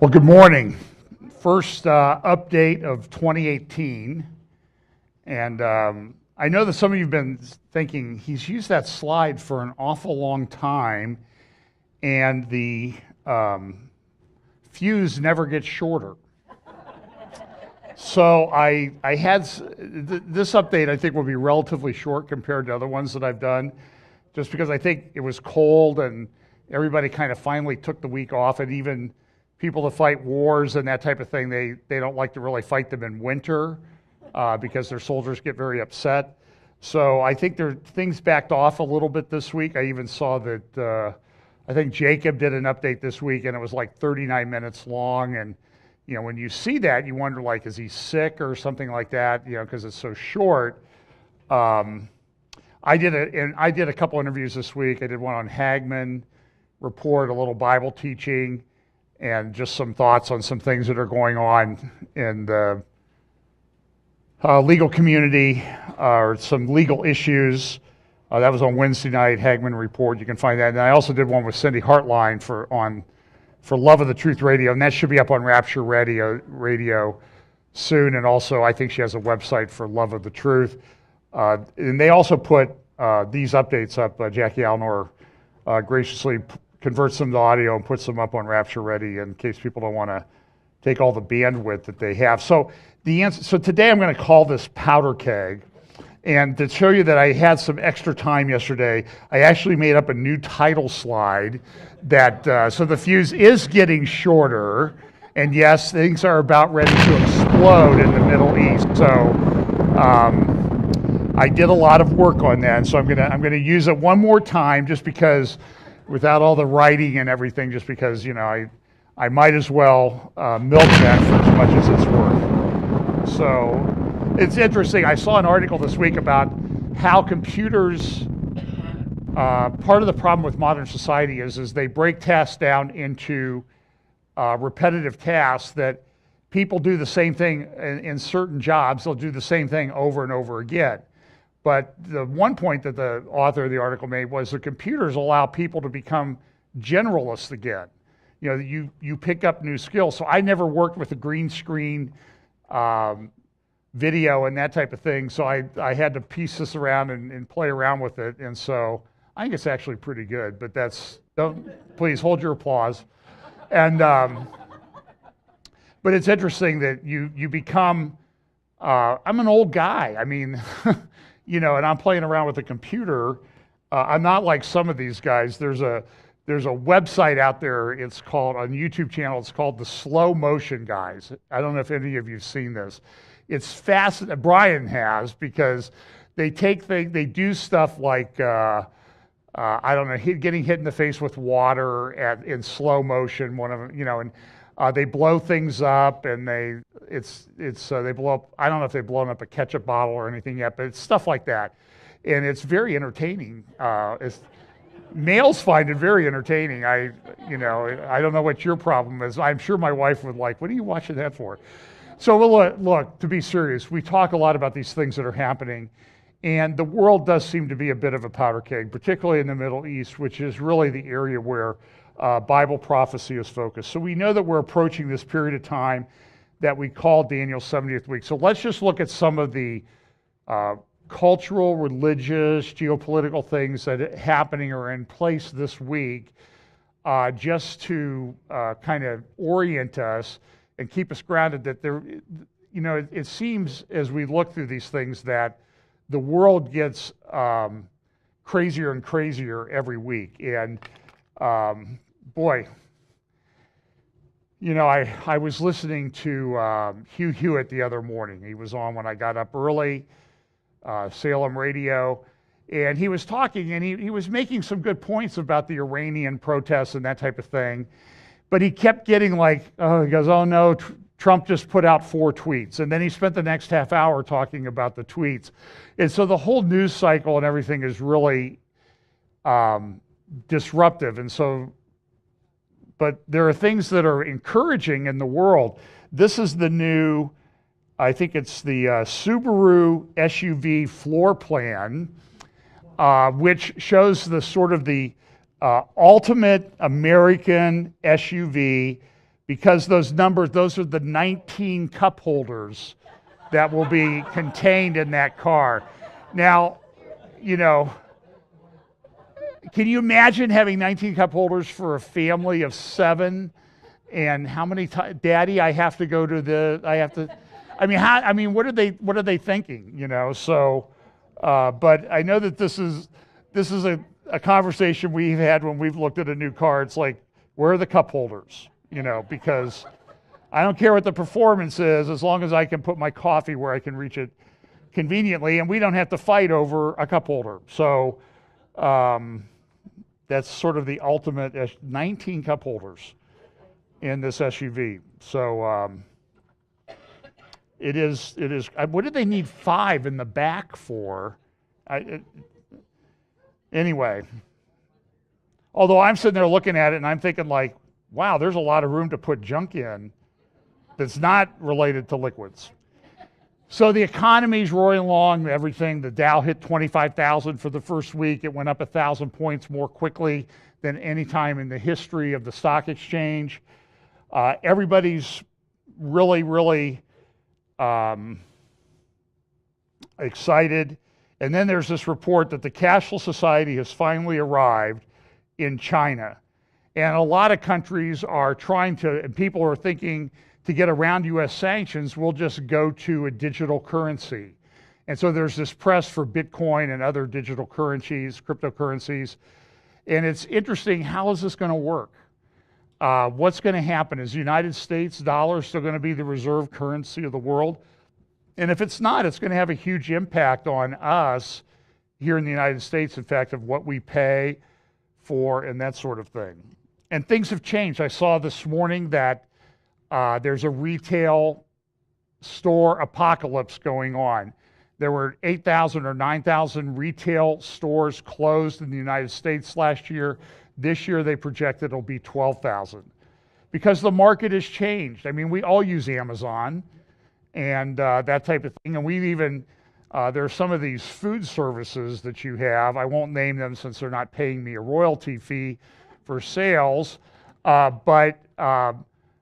Well, good morning. First update of 2018. And I know that some of you have been thinking, he's used that slide for an awful long time, and the fuse never gets shorter. So I had, this update I think will be relatively short compared to other ones that I've done, just because I think it was cold and everybody kind of finally took the week off, and even people that fight wars and that type of thing, they don't like to really fight them in winter because their soldiers get very upset. So I think things backed off a little bit this week. I even saw that I think Jacob did an update this week, and it was like 39 minutes long. And you know, when you see that, you wonder, like, is he sick or something like that? You know, because it's so short. I did a couple interviews this week. I did one on Hagman Report, a little Bible teaching, and just some thoughts on some things that are going on in the legal community, or some legal issues. That was on Wednesday night, Hagman Report. You can find that. And I also did one with Cindy Hartline for Love of the Truth Radio, and that should be up on Rapture Radio soon. And also, I think she has a website for Love of the Truth. And they also put these updates up. Jackie Alnor graciously converts them to audio and puts them up on Rapture Ready in case people don't want to take all the bandwidth that they have. So today I'm going to call this powder keg. And to show you that I had some extra time yesterday, I actually made up a new title slide that, so the fuse is getting shorter. And yes, things are about ready to explode in the Middle East. So I did a lot of work on that. And so I'm gonna use it one more time, just because, without all the writing and everything, just because, you know, I might as well milk that for as much as it's worth. So it's interesting. I saw an article this week about how computers, part of the problem with modern society is they break tasks down into repetitive tasks, that people do the same thing in certain jobs. They'll do the same thing over and over again. But the one point that the author of the article made was the computers allow people to become generalists again. You know, you pick up new skills. So I never worked with a green screen video and that type of thing. So I had to piece this around and play around with it. And so I think it's actually pretty good. But please hold your applause. And but it's interesting that you become. I'm an old guy. I mean. You know, and I'm playing around with a computer. I'm not like some of these guys. There's a website out there. It's called, on YouTube channel, it's called the Slow Motion Guys. I don't know if any of you've seen this. It's fascinating. Brian has, because they do stuff like I don't know, getting hit in the face with water in slow motion. One of them, you know, and they blow things up, and they blow up. I don't know if they've blown up a ketchup bottle or anything yet, but it's stuff like that, and it's very entertaining. Males find it very entertaining. I don't know what your problem is. I'm sure my wife would like, what are you watching that for? So look, to be serious, we talk a lot about these things that are happening, and the world does seem to be a bit of a powder keg, particularly in the Middle East, which is really the area where Bible prophecy is focused. So we know that we're approaching this period of time that we call Daniel's 70th week. So let's just look at some of the cultural, religious, geopolitical things that are happening or in place this week, just to kind of orient us and keep us grounded. That there, you know, it seems as we look through these things that the world gets crazier and crazier every week. And boy, you know, I was listening to Hugh Hewitt the other morning. He was on when I got up early, Salem Radio, and he was talking, and he was making some good points about the Iranian protests and that type of thing, but he kept getting like, he goes, oh no, Trump just put out 4 tweets, and then he spent the next half hour talking about the tweets. And so the whole news cycle and everything is really disruptive. And so, but there are things that are encouraging in the world. This is the new, I think it's the Subaru SUV floor plan, which shows the sort of the ultimate American SUV because those numbers, those are the 19 cup holders that will be contained in that car. Now, you know, can you imagine having 19 cup holders for a family of 7? And how many times, Daddy, I have to go to the, I have to, I mean, what are they thinking, you know? So, but I know that this is a conversation we've had when we've looked at a new car. It's like, where are the cup holders? You know, because I don't care what the performance is, as long as I can put my coffee where I can reach it conveniently, and we don't have to fight over a cup holder. So that's sort of the ultimate, 19 cup holders in this SUV. So it is, what did they need 5 in the back for? Anyway, although I'm sitting there looking at it and I'm thinking like, wow, there's a lot of room to put junk in that's not related to liquids. So the economy's roaring along, everything. The Dow hit 25,000 for the first week. It went up 1,000 points more quickly than any time in the history of the stock exchange. Everybody's really, really excited. And then there's this report that the cashless society has finally arrived in China. And a lot of countries are trying to, and people are thinking to get around U.S. sanctions, we'll just go to a digital currency. And so there's this press for Bitcoin and other digital currencies, cryptocurrencies. And it's interesting, how is this going to work? What's going to happen? Is the United States dollar still going to be the reserve currency of the world? And if it's not, it's going to have a huge impact on us here in the United States, in fact, of what we pay for and that sort of thing. And things have changed. I saw this morning that there's a retail store apocalypse going on. There were 8,000 or 9,000 retail stores closed in the United States last year. This year they project it'll be 12,000 because the market has changed. I mean, we all use Amazon and that type of thing. And we've even, there are some of these food services that you have. I won't name them since they're not paying me a royalty fee for sales, but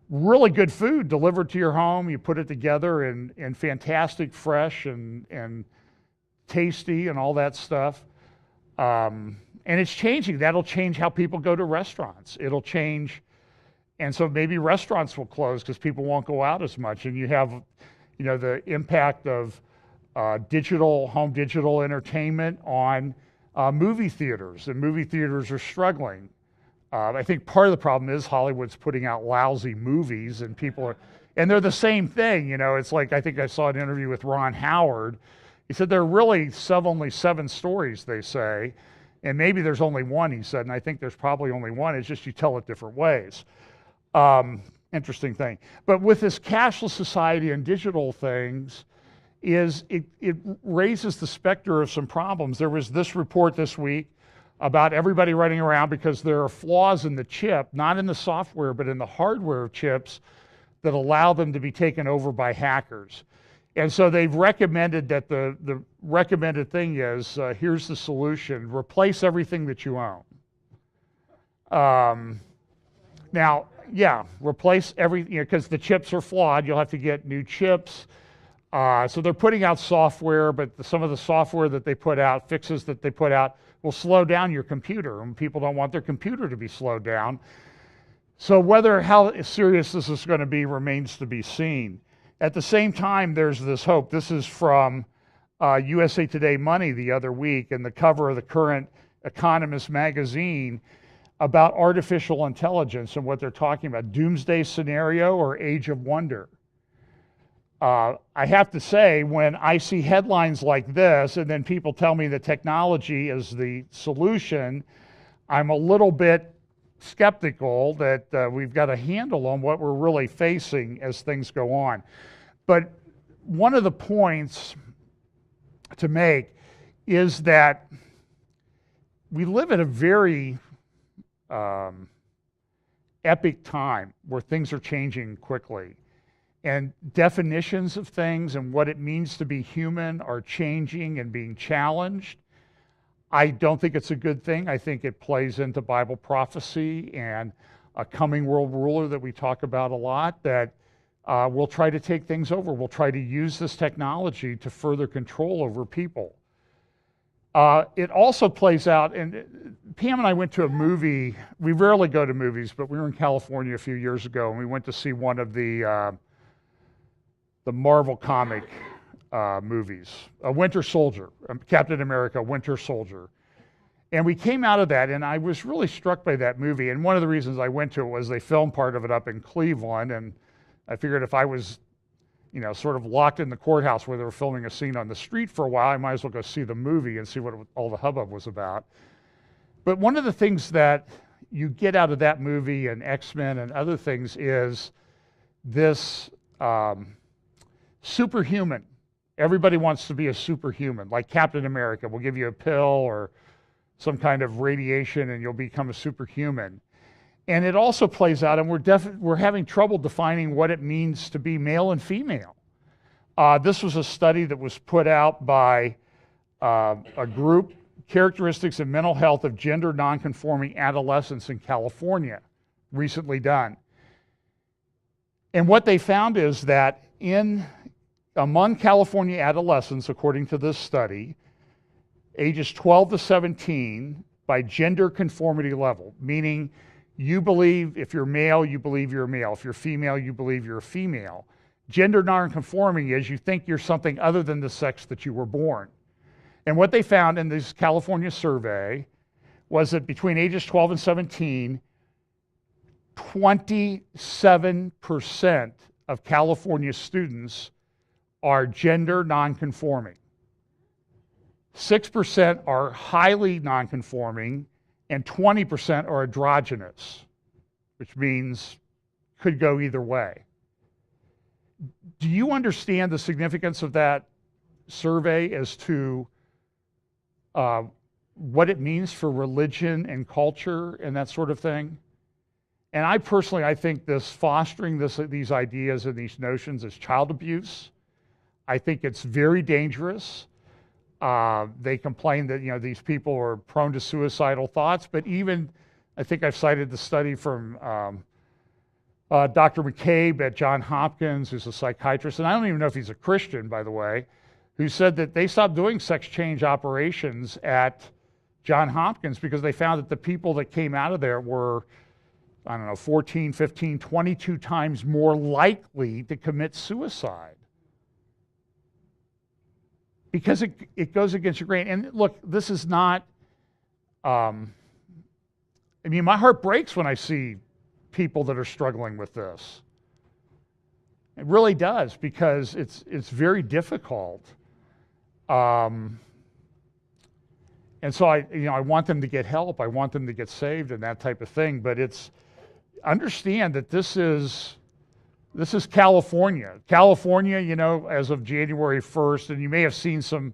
really good food delivered to your home. You put it together and fantastic, fresh and tasty and all that stuff. And it's changing. That'll change how people go to restaurants. It'll change. And so maybe restaurants will close because people won't go out as much. And you have, you know, the impact of home digital entertainment on movie theaters. And movie theaters are struggling. I think part of the problem is Hollywood's putting out lousy movies and people are, and they're the same thing, you know. It's like, I think I saw an interview with Ron Howard. He said there are really only 7 stories, they say, and maybe there's only one, he said, and I think there's probably only one. It's just you tell it different ways. Interesting thing. But with this cashless society and digital things, it raises the specter of some problems. There was this report this week about everybody running around because there are flaws in the chip, not in the software, but in the hardware of chips that allow them to be taken over by hackers. And so they've recommended that the recommended thing is, here's the solution: replace everything that you own. Now, yeah, replace everything, you know, because the chips are flawed. You'll have to get new chips. So they're putting out software, but some of the software that they put out, fixes that they put out, will slow down your computer, and people don't want their computer to be slowed down. So how serious this is going to be remains to be seen. At the same time, there's this hope. This is from USA Today Money the other week, and the cover of the current Economist magazine, about artificial intelligence and what they're talking about, doomsday scenario or age of wonder. I have to say, when I see headlines like this and then people tell me that technology is the solution, I'm a little bit skeptical that we've got a handle on what we're really facing as things go on. But one of the points to make is that we live at a very epic time where things are changing quickly. And definitions of things and what it means to be human are changing and being challenged. I don't think it's a good thing. I think it plays into Bible prophecy and a coming world ruler that we talk about a lot that will try to take things over. We'll try to use this technology to further control over people. It also plays out, and Pam and I went to a movie. We rarely go to movies, but we were in California a few years ago, and we went to see one of the Marvel comic movies, a Winter Soldier, Captain America, Winter Soldier. And we came out of that, and I was really struck by that movie. And one of the reasons I went to it was they filmed part of it up in Cleveland, and I figured if I was, sort of locked in the courthouse where they were filming a scene on the street for a while, I might as well go see the movie and see what all the hubbub was about. But one of the things that you get out of that movie and X-Men and other things is this superhuman. Everybody wants to be a superhuman, like Captain America. We'll give you a pill or some kind of radiation and you'll become a superhuman. And it also plays out, and we're having trouble defining what it means to be male and female. This was a study that was put out by a group, Characteristics and Mental Health of Gender Nonconforming Adolescents in California, recently done. And what they found is that among California adolescents, according to this study, ages 12 to 17, by gender conformity level, meaning you believe if you're male, you believe you're a male. If you're female, you believe you're a female. Gender nonconforming is you think you're something other than the sex that you were born. And what they found in this California survey was that between ages 12 and 17, 27% of California students are gender nonconforming. 6% are highly nonconforming, and 20% are androgynous, which means could go either way. Do you understand the significance of that survey as to what it means for religion and culture and that sort of thing? And I think this fostering these ideas and these notions is child abuse. I think it's very dangerous. They complain that these people are prone to suicidal thoughts, but even I think I've cited the study from Dr. McCabe at Johns Hopkins, who's a psychiatrist, and I don't even know if he's a Christian, by the way, who said that they stopped doing sex change operations at Johns Hopkins because they found that the people that came out of there were, 14, 15, 22 times more likely to commit suicide. Because it goes against your grain. And look, this is not, my heart breaks when I see people that are struggling with this. It really does, because it's very difficult. And so I want them to get help. I want them to get saved and that type of thing. But understand that this is California. California, as of January 1st, and you may have seen some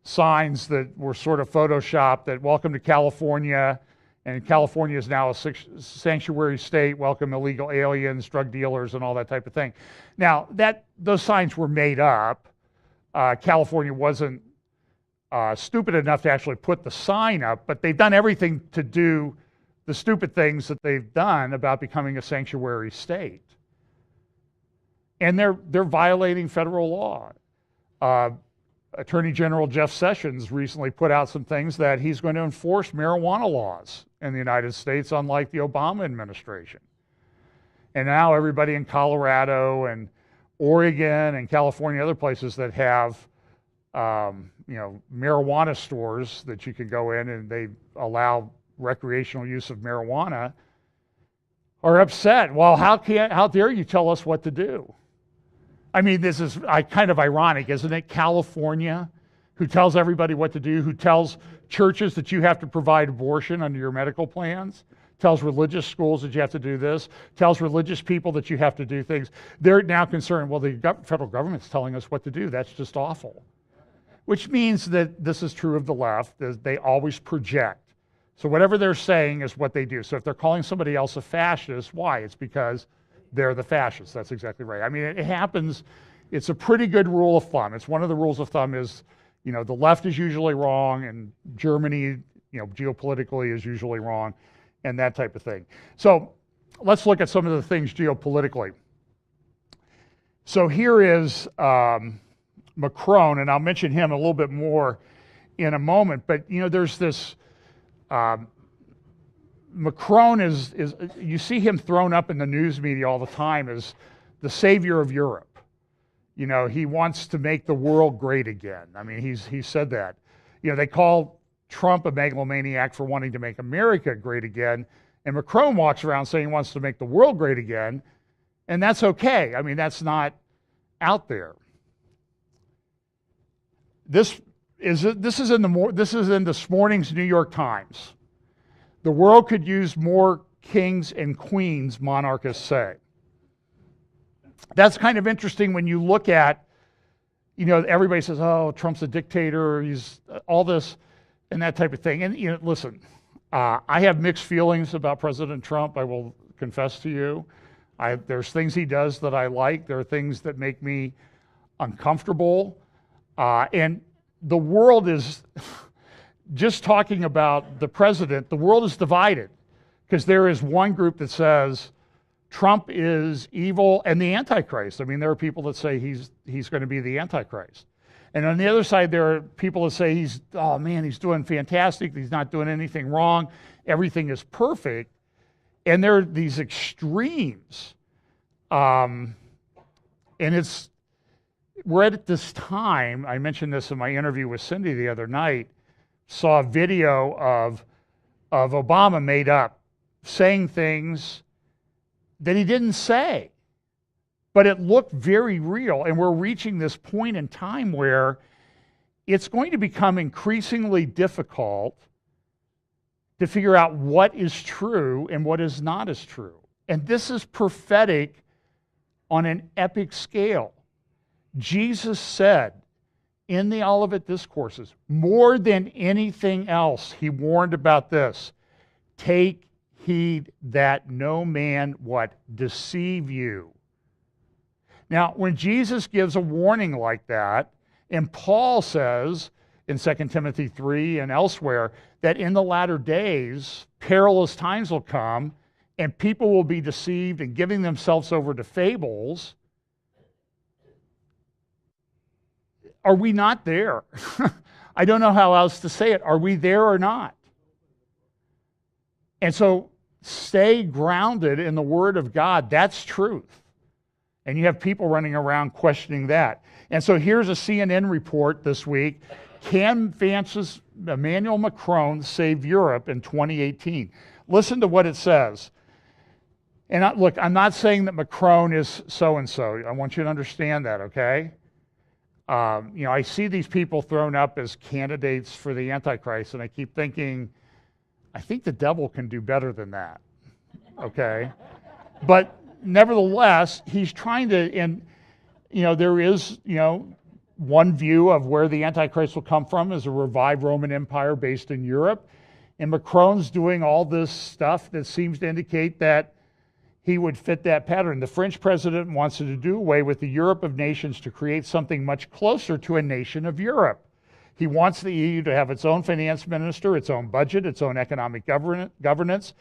signs that were sort of photoshopped that welcome to California, and California is now a sanctuary state, welcome illegal aliens, drug dealers, and all that type of thing. Now, those signs were made up. California wasn't stupid enough to actually put the sign up, but they've done everything to do the stupid things that they've done about becoming a sanctuary state. And they're violating federal law. Attorney General Jeff Sessions recently put out some things that he's going to enforce marijuana laws in the United States, unlike the Obama administration. And now everybody in Colorado and Oregon and California, other places that have marijuana stores that you can go in and they allow recreational use of marijuana, are upset. Well, how dare you tell us what to do? This is kind of ironic, isn't it? California, who tells everybody what to do, who tells churches that you have to provide abortion under your medical plans, tells religious schools that you have to do this, tells religious people that you have to do things. They're now concerned, well, the federal government's telling us what to do. That's just awful. Which means that this is true of the left, they always project. So whatever they're saying is what they do. So if they're calling somebody else a fascist, why? It's because they're the fascists. That's exactly right. It happens. It's a pretty good rule of thumb. It's one of the rules of thumb is, the left is usually wrong, and Germany, geopolitically is usually wrong, and that type of thing. So let's look at some of the things geopolitically. So here is Macron, and I'll mention him a little bit more in a moment. But there's this. Macron is you see him thrown up in the news media all the time as the savior of Europe. He wants to make the world great again. I mean, he said that. They call Trump a megalomaniac for wanting to make America great again, and Macron walks around saying he wants to make the world great again, and that's okay. I mean, that's not out there. This is in this morning's New York Times. The world could use more kings and queens, monarchists say. That's kind of interesting when you look at, everybody says, oh, Trump's a dictator, he's all this and that type of thing. And, listen, I have mixed feelings about President Trump, I will confess to you. There's things he does that I like. There are things that make me uncomfortable. And the world is, just talking about the president, the world is divided because there is one group that says Trump is evil and the Antichrist. I mean, there are people that say he's going to be the Antichrist. And on the other side, there are people that say he's doing fantastic. He's not doing anything wrong. Everything is perfect. And there are these extremes. And we're at this time, I mentioned this in my interview with Cindy the other night, saw a video of Obama made up, saying things that he didn't say. But it looked very real, and we're reaching this point in time where it's going to become increasingly difficult to figure out what is true and what is not as true. And this is prophetic on an epic scale. Jesus said in the Olivet Discourses, more than anything else, he warned about this. Take heed that no man, deceive you. Now, when Jesus gives a warning like that, and Paul says in 2 Timothy 3 and elsewhere that in the latter days, perilous times will come, and people will be deceived and giving themselves over to fables, are we not there? I don't know how else to say it. Are we there or not? And so stay grounded in the Word of God. That's truth. And you have people running around questioning that. And so here's a CNN report this week. Can Emmanuel Macron save Europe in 2018? Listen to what it says. And look, I'm not saying that Macron is so-and-so. I want you to understand that, okay? I see these people thrown up as candidates for the Antichrist, and I keep thinking, I think the devil can do better than that, okay? But nevertheless, he's trying to, and, there is, one view of where the Antichrist will come from is a revived Roman Empire based in Europe. And Macron's doing all this stuff that seems to indicate that he would fit that pattern. The French president wants to do away with the Europe of nations to create something much closer to a nation of Europe. He wants the EU to have its own finance minister, its own budget, its own economic governance.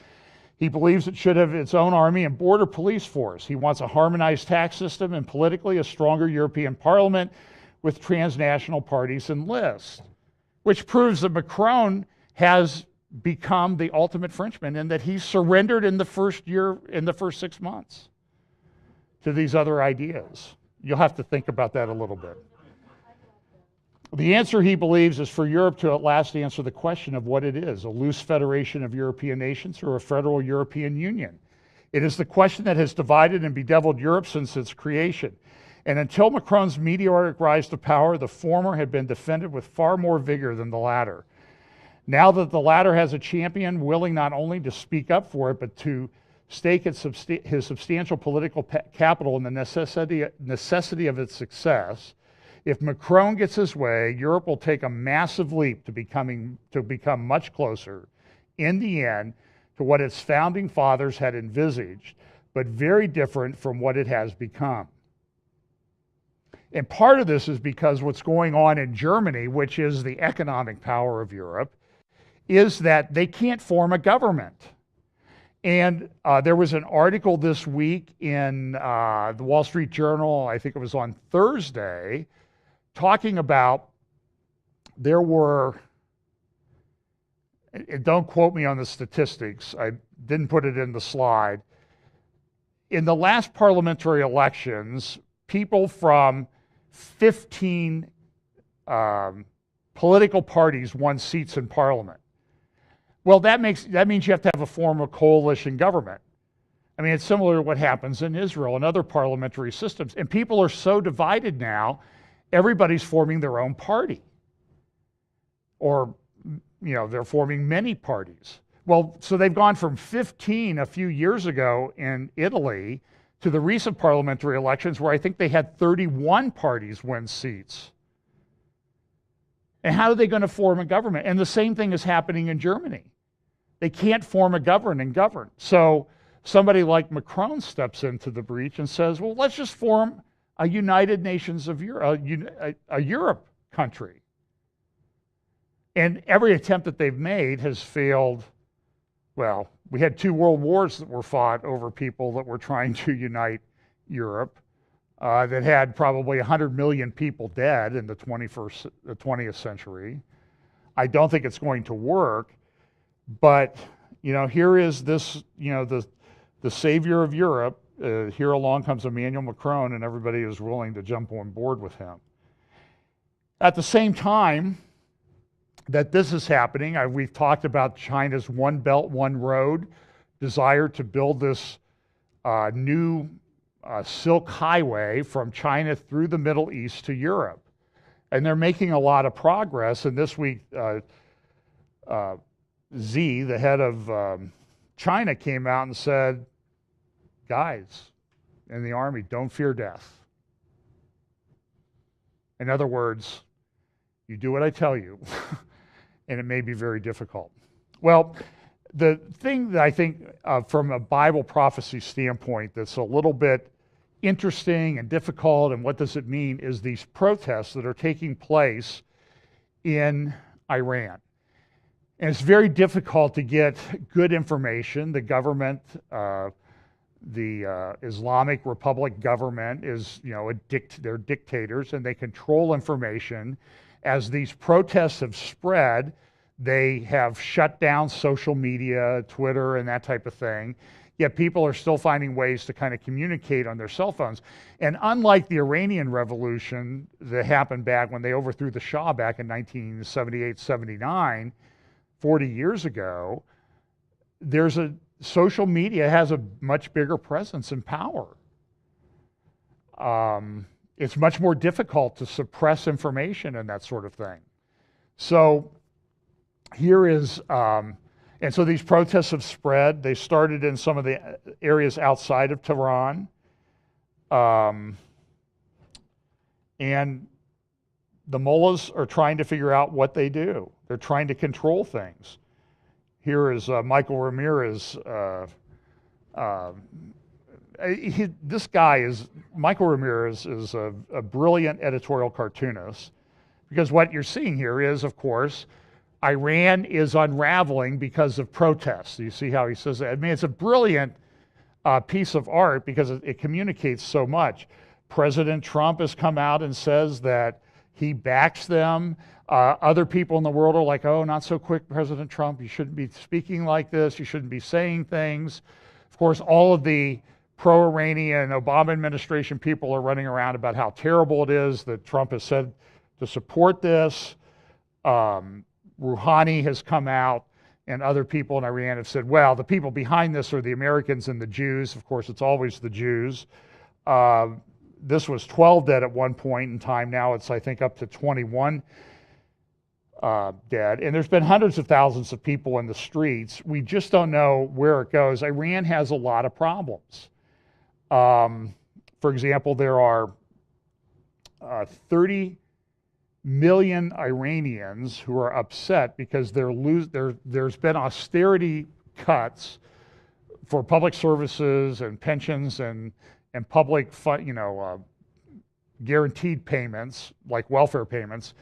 He believes it should have its own army and border police force. He wants a harmonized tax system and politically a stronger European Parliament with transnational parties and lists, which proves that Macron has become the ultimate Frenchman and that he surrendered in the first 6 months to these other ideas. You'll have to think about that a little bit. The answer, he believes, is for Europe to at last answer the question of what it is, a loose federation of European nations or a federal European Union. It is the question that has divided and bedeviled Europe since its creation. And until Macron's meteoric rise to power, the former had been defended with far more vigor than the latter. Now that the latter has a champion willing not only to speak up for it, but to stake his substantial political capital in the necessity of its success, if Macron gets his way, Europe will take a massive leap to become much closer, in the end, to what its founding fathers had envisaged, but very different from what it has become. And part of this is because what's going on in Germany, which is the economic power of Europe, is that they can't form a government. And there was an article this week in the Wall Street Journal, I think it was on Thursday, talking about there were, and don't quote me on the statistics, I didn't put it in the slide. In the last parliamentary elections, people from 15 political parties won seats in parliament. Well, that means you have to have a form of coalition government. I mean, it's similar to what happens in Israel and other parliamentary systems. And people are so divided now, everybody's forming their own party. Or, they're forming many parties. Well, so they've gone from 15 a few years ago in Italy to the recent parliamentary elections where I think they had 31 parties win seats. And how are they going to form a government? And the same thing is happening in Germany. They can't form a government and govern. So somebody like Macron steps into the breach and says, well, let's just form a United Nations of Europe, a Europe country. And every attempt that they've made has failed. Well, we had 2 world wars that were fought over people that were trying to unite Europe. That had probably 100 million people dead in the 20th century. I don't think it's going to work, but here is this, the savior of Europe. Here along comes Emmanuel Macron, and everybody is willing to jump on board with him. At the same time that this is happening, we've talked about China's One Belt, One Road desire to build this new Silk Highway from China through the Middle East to Europe. And they're making a lot of progress. And this week, Xi, the head of China, came out and said, guys in the army, don't fear death. In other words, you do what I tell you, and it may be very difficult. Well, the thing that I think from a Bible prophecy standpoint that's a little bit interesting and difficult, and what does it mean, is these protests that are taking place in Iran. And it's very difficult to get good information. The government, the Islamic Republic government is, they're dictators, and they control information. As these protests have spread, they have shut down social media, Twitter, and that type of thing. Yet people are still finding ways to kind of communicate on their cell phones. And unlike the Iranian Revolution that happened back when they overthrew the Shah back in 1978, 79, 40 years ago, social media has a much bigger presence and power. It's much more difficult to suppress information and that sort of thing. So here is, and so these protests have spread. They started in some of the areas outside of Tehran. And the mullahs are trying to figure out what they do. They're trying to control things. Here is Michael Ramirez. Michael Ramirez is a brilliant editorial cartoonist, because what you're seeing here is, of course, Iran is unraveling because of protests. You see how he says that? I mean, it's a brilliant piece of art because it communicates so much. President Trump has come out and says that he backs them. Other people in the world are like, oh, not so quick, President Trump. You shouldn't be speaking like this. You shouldn't be saying things. Of course, all of the pro-Iranian Obama administration people are running around about how terrible it is that Trump has said to support this. Rouhani has come out, and other people in Iran have said, well, the people behind this are the Americans and the Jews. Of course, it's always the Jews. This was 12 dead at one point in time. Now it's, I think, up to 21 dead. And there's been hundreds of thousands of people in the streets. We just don't know where it goes. Iran has a lot of problems. For example, there are 30 million Iranians who are upset because there's been austerity cuts for public services and pensions and public guaranteed payments, like welfare payments.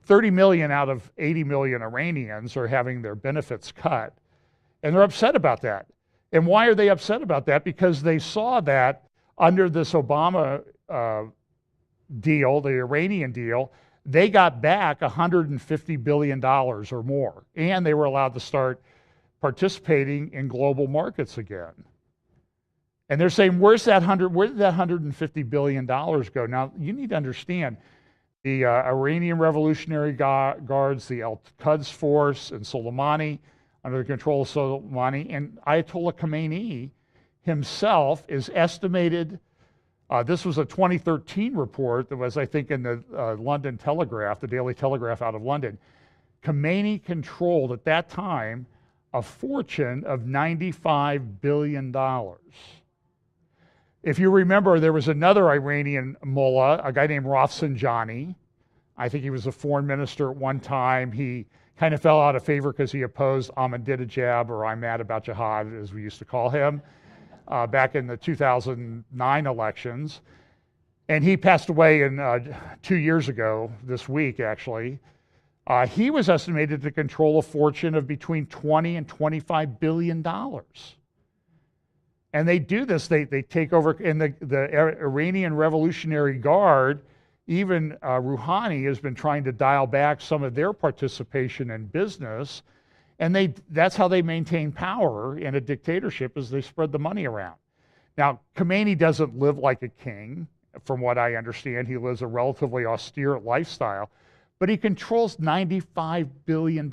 30 million out of 80 million Iranians are having their benefits cut, and they're upset about that. And why are they upset about that? Because they saw that under this Obama deal, the Iranian deal, they got back $150 billion or more, and they were allowed to start participating in global markets again. And they're saying, where did that $150 billion go? Now, you need to understand, the Iranian Revolutionary Guards, the Al-Quds Force, and Soleimani, under the control of Soleimani, and Ayatollah Khamenei himself is estimated. This was a 2013 report that was, I think, in the London Telegraph, the Daily Telegraph out of London. Khamenei controlled at that time a fortune of $95 billion. If you remember, there was another Iranian mullah, a guy named Rafsanjani. I think he was a foreign minister at one time. He kind of fell out of favor because he opposed Ahmadinejad, or I'm mad about jihad, as we used to call him, back in the 2009 elections. And he passed away 2 years ago, this week actually. He was estimated to control a fortune of between 20 and $25 billion. And they do this, they take over, and the Iranian Revolutionary Guard, even Rouhani has been trying to dial back some of their participation in business, and that's how they maintain power in a dictatorship, is they spread the money around. Now, Khamenei doesn't live like a king, from what I understand. He lives a relatively austere lifestyle, but he controls $95 billion.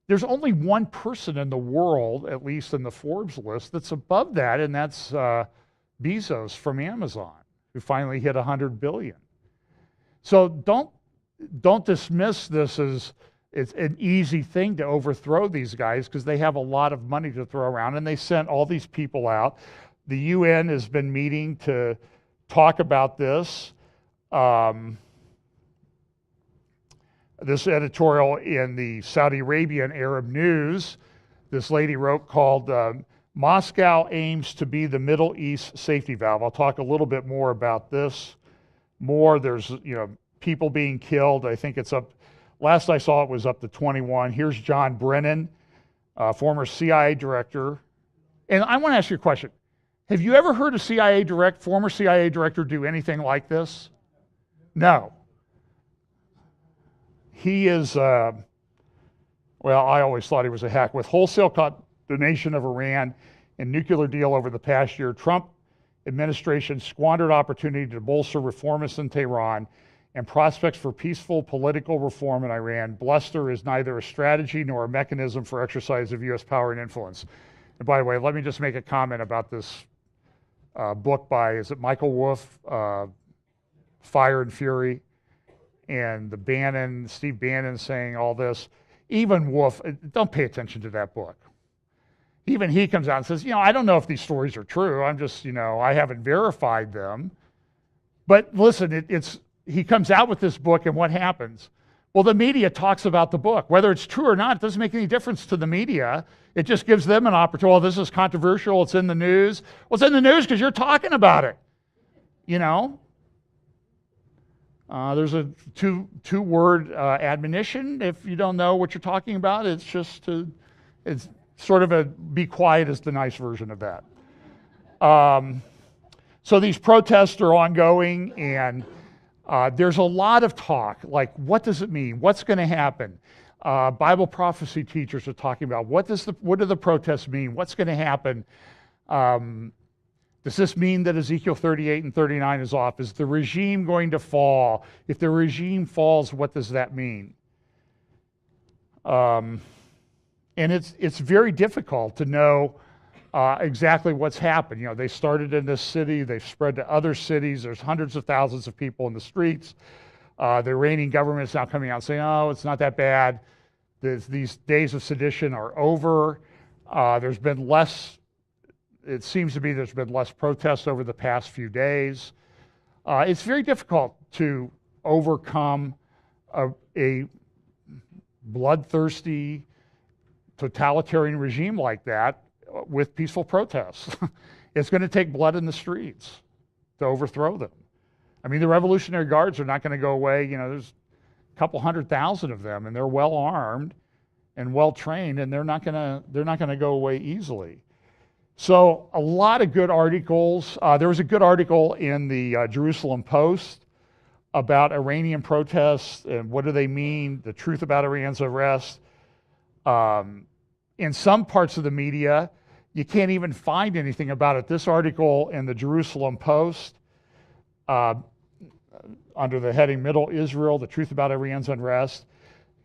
There's only one person in the world, at least in the Forbes list, that's above that, and that's Bezos from Amazon, who finally hit 100 billion. So don't dismiss this as it's an easy thing to overthrow these guys, because they have a lot of money to throw around, and they sent all these people out. The UN has been meeting to talk about this. This editorial in the Saudi Arabian Arab News, this lady wrote, called Moscow Aims to be the Middle East Safety Valve. I'll talk a little bit more about this. There's people being killed. I think it's up, last I saw it was up to 21. Here's John Brennan, former CIA director. And I want to ask you a question. Have you ever heard a former CIA director do anything like this? No. He is, I always thought he was a hack. With wholesale condemnation of Iran and nuclear deal over the past year, Trump administration squandered opportunity to bolster reformists in Tehran and prospects for peaceful political reform in Iran. Bluster is neither a strategy nor a mechanism for exercise of U.S. power and influence. And by the way, let me just make a comment about this book by, is it Michael Wolff, Fire and Fury? And Steve Bannon saying all this. Even Wolff, don't pay attention to that book. Even he comes out and says, I don't know if these stories are true. I'm just, I haven't verified them. But listen, he comes out with this book, and what happens? Well, the media talks about the book. Whether it's true or not, it doesn't make any difference to the media. It just gives them an opportunity. Well, this is controversial. It's in the news. Well, it's in the news because you're talking about it. There's a two-word admonition. If you don't know what you're talking about, it's sort of a be quiet is the nice version of that. So these protests are ongoing, and there's a lot of talk, like what does it mean? What's going to happen? Bible prophecy teachers are talking about what do the protests mean? What's going to happen? Does this mean that Ezekiel 38 and 39 is off? Is the regime going to fall? If the regime falls, what does that mean? And it's very difficult to know exactly what's happened. They started in this city, they've spread to other cities, there's hundreds of thousands of people in the streets. The Iranian government is now coming out saying, oh, it's not that bad. These days of sedition are over. It seems to be there's been less protests over the past few days. It's very difficult to overcome a bloodthirsty, totalitarian regime like that with peaceful protests. It's going to take blood in the streets to overthrow them. I mean, the Revolutionary Guards are not going to go away. There's a couple 100,000 of them, and they're well armed. and well trained, and they're not gonna go away easily. So a lot of good articles. There was a good article in the Jerusalem Post about Iranian protests and what do they mean, the truth about Iran's arrest. In some parts of the media, you can't even find anything about it. This article in the Jerusalem Post, under the heading Middle Israel, the truth about Iran's unrest,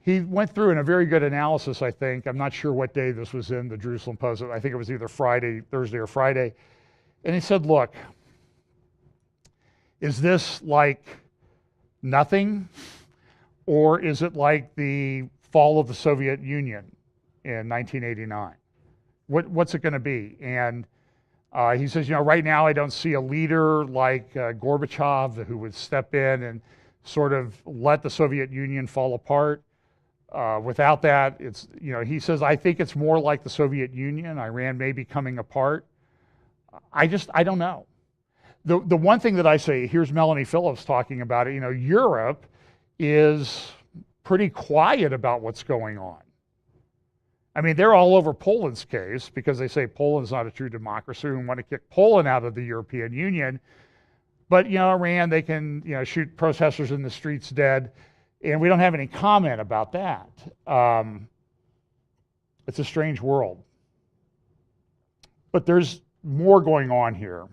he went through in a very good analysis, I think. I'm not sure what day this was in the Jerusalem Post. I think it was either Thursday or Friday. And he said, look, is this like nothing? Or is it like the fall of the Soviet Union in 1989? What's it going to be? And he says, right now I don't see a leader like Gorbachev who would step in and sort of let the Soviet Union fall apart. Without that, it's, he says, I think it's more like the Soviet Union. Iran may be coming apart. I don't know. The one thing that I say, here's Melanie Phillips talking about it, Europe is pretty quiet about what's going on. I mean, they're all over Poland's case because they say Poland's not a true democracy and want to kick Poland out of the European Union. But, Iran, they can, shoot protesters in the streets dead. And we don't have any comment about that. It's a strange world. But there's more going on here.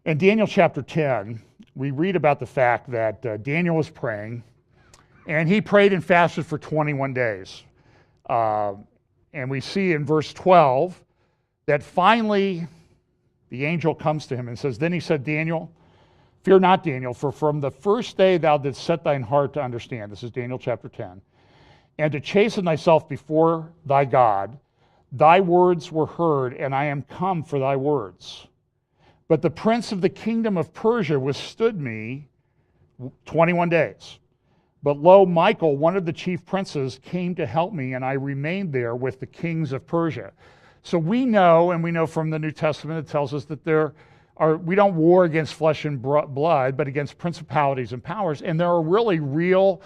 In Daniel chapter 10, we read about the fact that Daniel was praying, and he prayed and fasted for 21 days. And we see in verse 12 that finally the angel comes to him and says, then he said, Daniel, fear not, Daniel, for from the first day thou didst set thine heart to understand, this is Daniel chapter 10, and to chasten thyself before thy God, thy words were heard, and I am come for thy words. But the prince of the kingdom of Persia withstood me 21 days. But lo, Michael, one of the chief princes, came to help me, and I remained there with the kings of Persia. So we know, and we know from the New Testament, it tells us that we don't war against flesh and blood, but against principalities and powers. And there are really real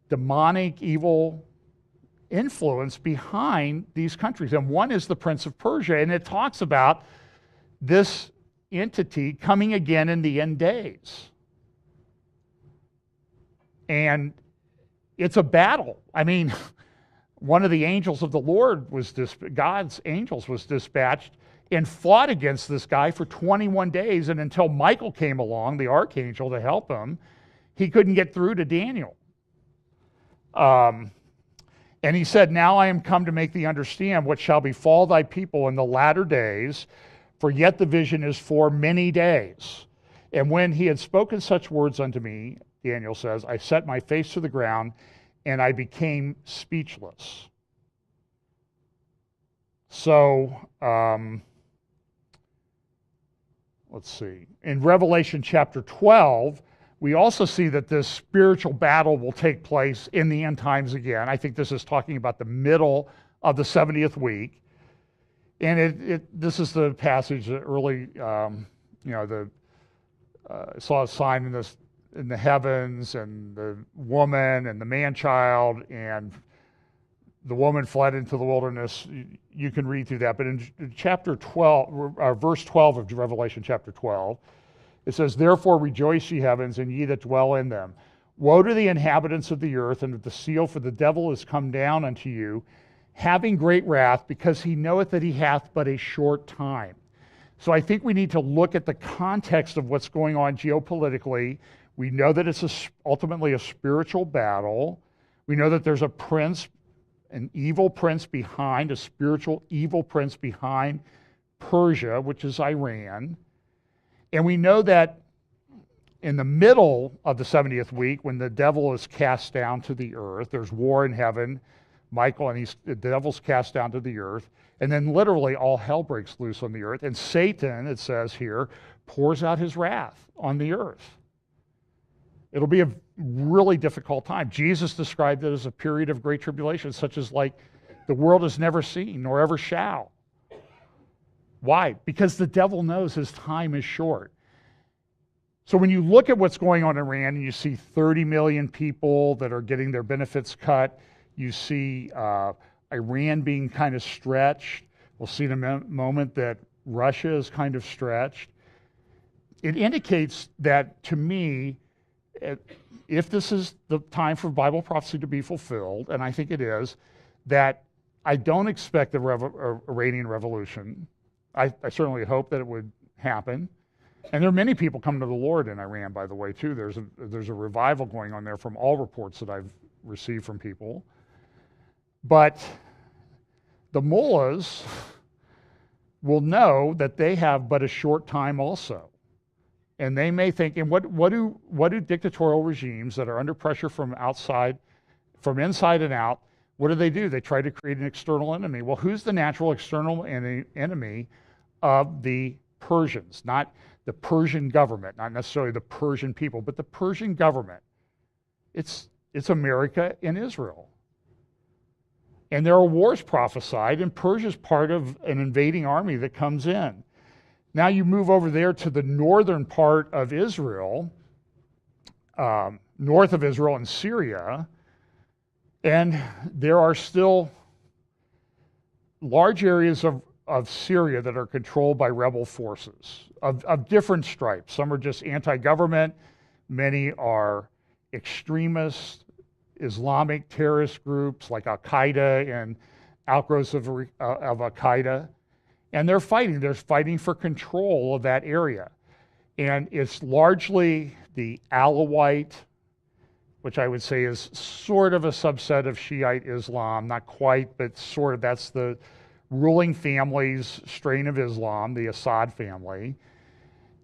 demonic, evil influence behind these countries. And one is the Prince of Persia. And it talks about this entity coming again in the end days. And it's a battle. I mean, one of the angels of the Lord God's angels was dispatched and fought against this guy for 21 days. And until Michael came along, the archangel, to help him, he couldn't get through to Daniel. And he said, now I am come to make thee understand what shall befall thy people in the latter days, for yet the vision is for many days. And when he had spoken such words unto me, Daniel says, I set my face to the ground and I became speechless. So, let's see. In Revelation chapter 12, we also see that this spiritual battle will take place in the end times again. I think this is talking about the middle of the 70th week. And this is the passage that early, saw a sign in the heavens, and the woman and the man-child, and the woman fled into the wilderness. You can read through that. But in chapter 12, verse 12 of Revelation chapter 12, it says, therefore rejoice, ye heavens, and ye that dwell in them. Woe to the inhabitants of the earth, and of the seal, for the devil is come down unto you, having great wrath, because he knoweth that he hath but a short time. So I think we need to look at the context of what's going on geopolitically. We know that it's ultimately a spiritual battle. We know that there's a prince, an evil prince behind, a spiritual evil prince behind Persia, which is Iran. And we know that in the middle of the 70th week, when the devil is cast down to the earth, there's war in heaven. Michael and the devil's cast down to the earth. And then literally all hell breaks loose on the earth. And Satan, it says here, pours out his wrath on the earth. It'll be a really difficult time. Jesus described it as a period of great tribulation, such as like the world has never seen nor ever shall. Why? Because the devil knows his time is short. So when you look at what's going on in Iran and you see 30 million people that are getting their benefits cut, You see Iran being kind of stretched. We'll see in a moment that Russia is kind of stretched. It indicates that, to me, if this is the time for Bible prophecy to be fulfilled, and I think it is, that I don't expect the Iranian Revolution. I certainly hope that it would happen. And there are many people coming to the Lord in Iran, by the way, too. There's a revival going on there from all reports that I've received from people. But the mullahs will know that they have but a short time also. And they may think, and what do dictatorial regimes that are under pressure from outside, from inside and out, what do? They try to create an external enemy. Well, who's the natural external enemy of the Persians? Not the Persian government, not necessarily the Persian people, but the Persian government. It's America and Israel. And there are wars prophesied, and Persia is part of an invading army that comes in. Now you move over there to the northern part of Israel, north of Israel and Syria, and there are still large areas of Syria that are controlled by rebel forces of different stripes. Some are just anti-government. Many are extremist Islamic terrorist groups like Al-Qaeda and outgrowths of Al-Qaeda. And they're fighting. They're fighting for control of that area. And it's largely the Alawite, which I would say is sort of a subset of Shiite Islam, not quite, but sort of. That's the ruling family's strain of Islam, the Assad family.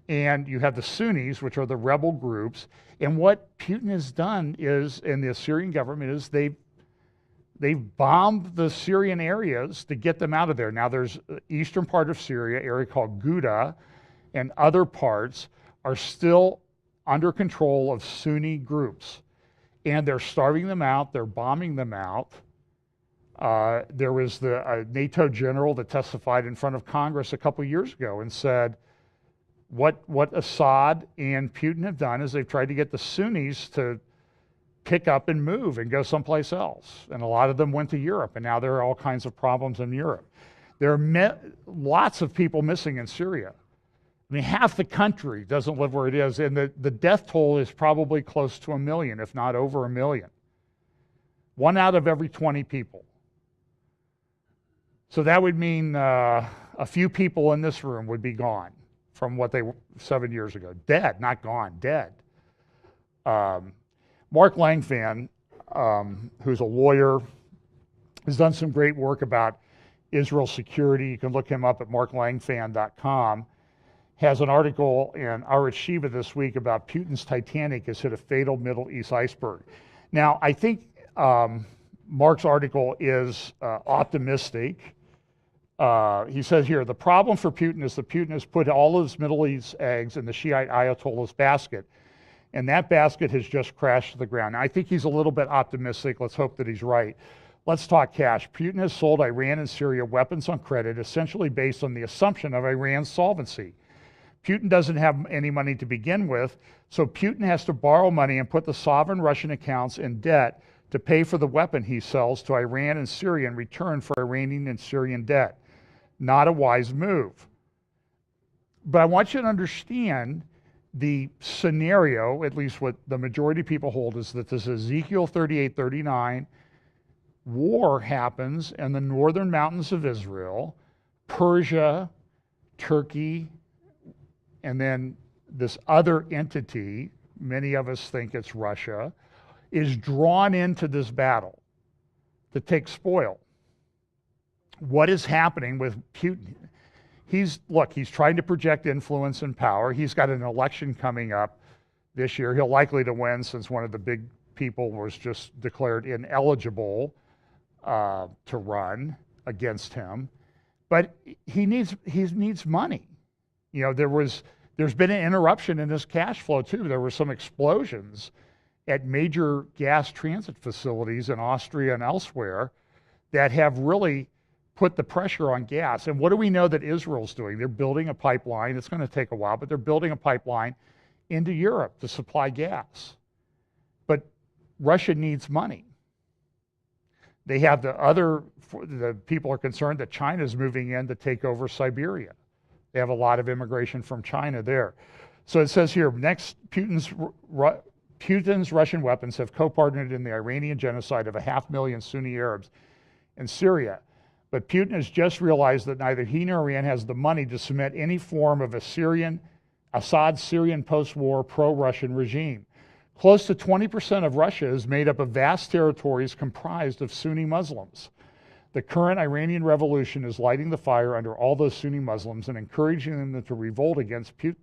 And you have the Sunnis, which are the rebel groups. And what Putin has done is, and the Assyrian government is, they've bombed the Syrian areas to get them out of there. Now there's eastern part of Syria, area called Ghouta, and other parts are still under control of Sunni groups. And they're starving them out, they're bombing them out. There was the NATO general that testified in front of Congress a couple years ago and said, what Assad and Putin have done is they've tried to get the Sunnis to pick up and move and go someplace else. And a lot of them went to Europe, and now there are all kinds of problems in Europe. There are lots of people missing in Syria. I mean, half the country doesn't live where it is, and the death toll is probably close to 1 million, if not over 1 million. 1 out of every 20 people. So that would mean a few people in this room would be gone from what they were 7 years ago. Dead, not gone, dead. Mark Langfan, who's a lawyer, has done some great work about Israel security. You can look him up at marklangfan.com. Has an article in Aretz Shiva this week about Putin's Titanic has hit a fatal Middle East iceberg. Now, I think Mark's article is optimistic. He says here, the problem for Putin is that Putin has put all of his Middle East eggs in the Shiite Ayatollah's basket, and that basket has just crashed to the ground. Now, I think he's a little bit optimistic. Let's hope that he's right. Let's talk cash. Putin has sold Iran and Syria weapons on credit, essentially based on the assumption of Iran's solvency. Putin doesn't have any money to begin with, so Putin has to borrow money and put the sovereign Russian accounts in debt to pay for the weapon he sells to Iran and Syria in return for Iranian and Syrian debt. Not a wise move. But I want you to understand the scenario, at least what the majority of people hold, is that this Ezekiel 38:39 war happens in the northern mountains of Israel, Persia, Turkey, and then this other entity, many of us think it's Russia, is drawn into this battle to take spoil. What is happening with Putin? He's trying to project influence and power. He's got an election coming up this year. He'll likely to win since one of the big people was just declared ineligible to run against him. But he needs money. You know, there's been an interruption in his cash flow too. There were some explosions at major gas transit facilities in Austria and elsewhere that have really put the pressure on gas. And what do we know that Israel's doing? They're building a pipeline. It's going to take a while, but they're building a pipeline into Europe to supply gas. But Russia needs money. They have the people are concerned that China's moving in to take over Siberia. They have a lot of immigration from China there. So it says here, next, Putin's Russian weapons have co-partnered in the Iranian genocide of 500,000 Sunni Arabs in Syria. But Putin has just realized that neither he nor Iran has the money to cement any form of Assad's Syrian post-war pro-Russian regime. Close to 20% of Russia is made up of vast territories comprised of Sunni Muslims. The current Iranian revolution is lighting the fire under all those Sunni Muslims and encouraging them to revolt against Putin,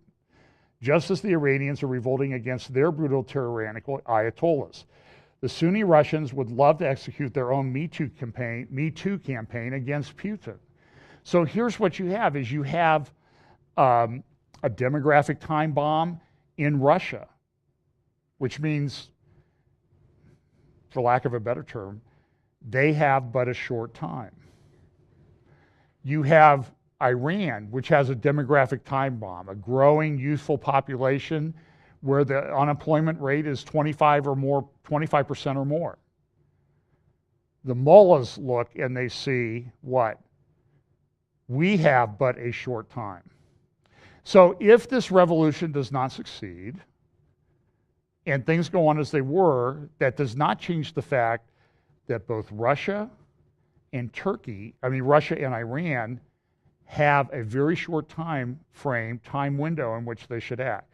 just as the Iranians are revolting against their brutal, tyrannical ayatollahs. The Sunni Russians would love to execute their own Me Too campaign against Putin. So here's what you have, is you have a demographic time bomb in Russia, which means, for lack of a better term, they have but a short time. You have Iran, which has a demographic time bomb, a growing youthful population where the unemployment rate is 25% or more. The mullahs look and they see what? We have but a short time. So if this revolution does not succeed and things go on as they were, that does not change the fact that both Russia and Russia and Iran have a very short time window in which they should act.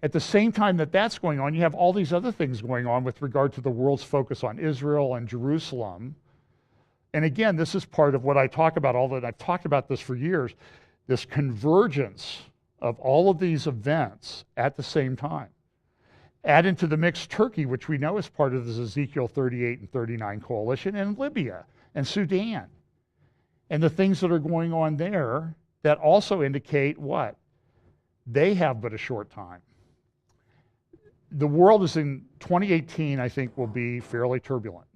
At the same time that that's going on, you have all these other things going on with regard to the world's focus on Israel and Jerusalem. And again, this is part of what I talk about, I've talked about this for years, this convergence of all of these events at the same time. Add into the mix Turkey, which we know is part of this Ezekiel 38 and 39 coalition, and Libya and Sudan. And the things that are going on there that also indicate what? They have but a short time. The world is in 2018, I think, will be fairly turbulent.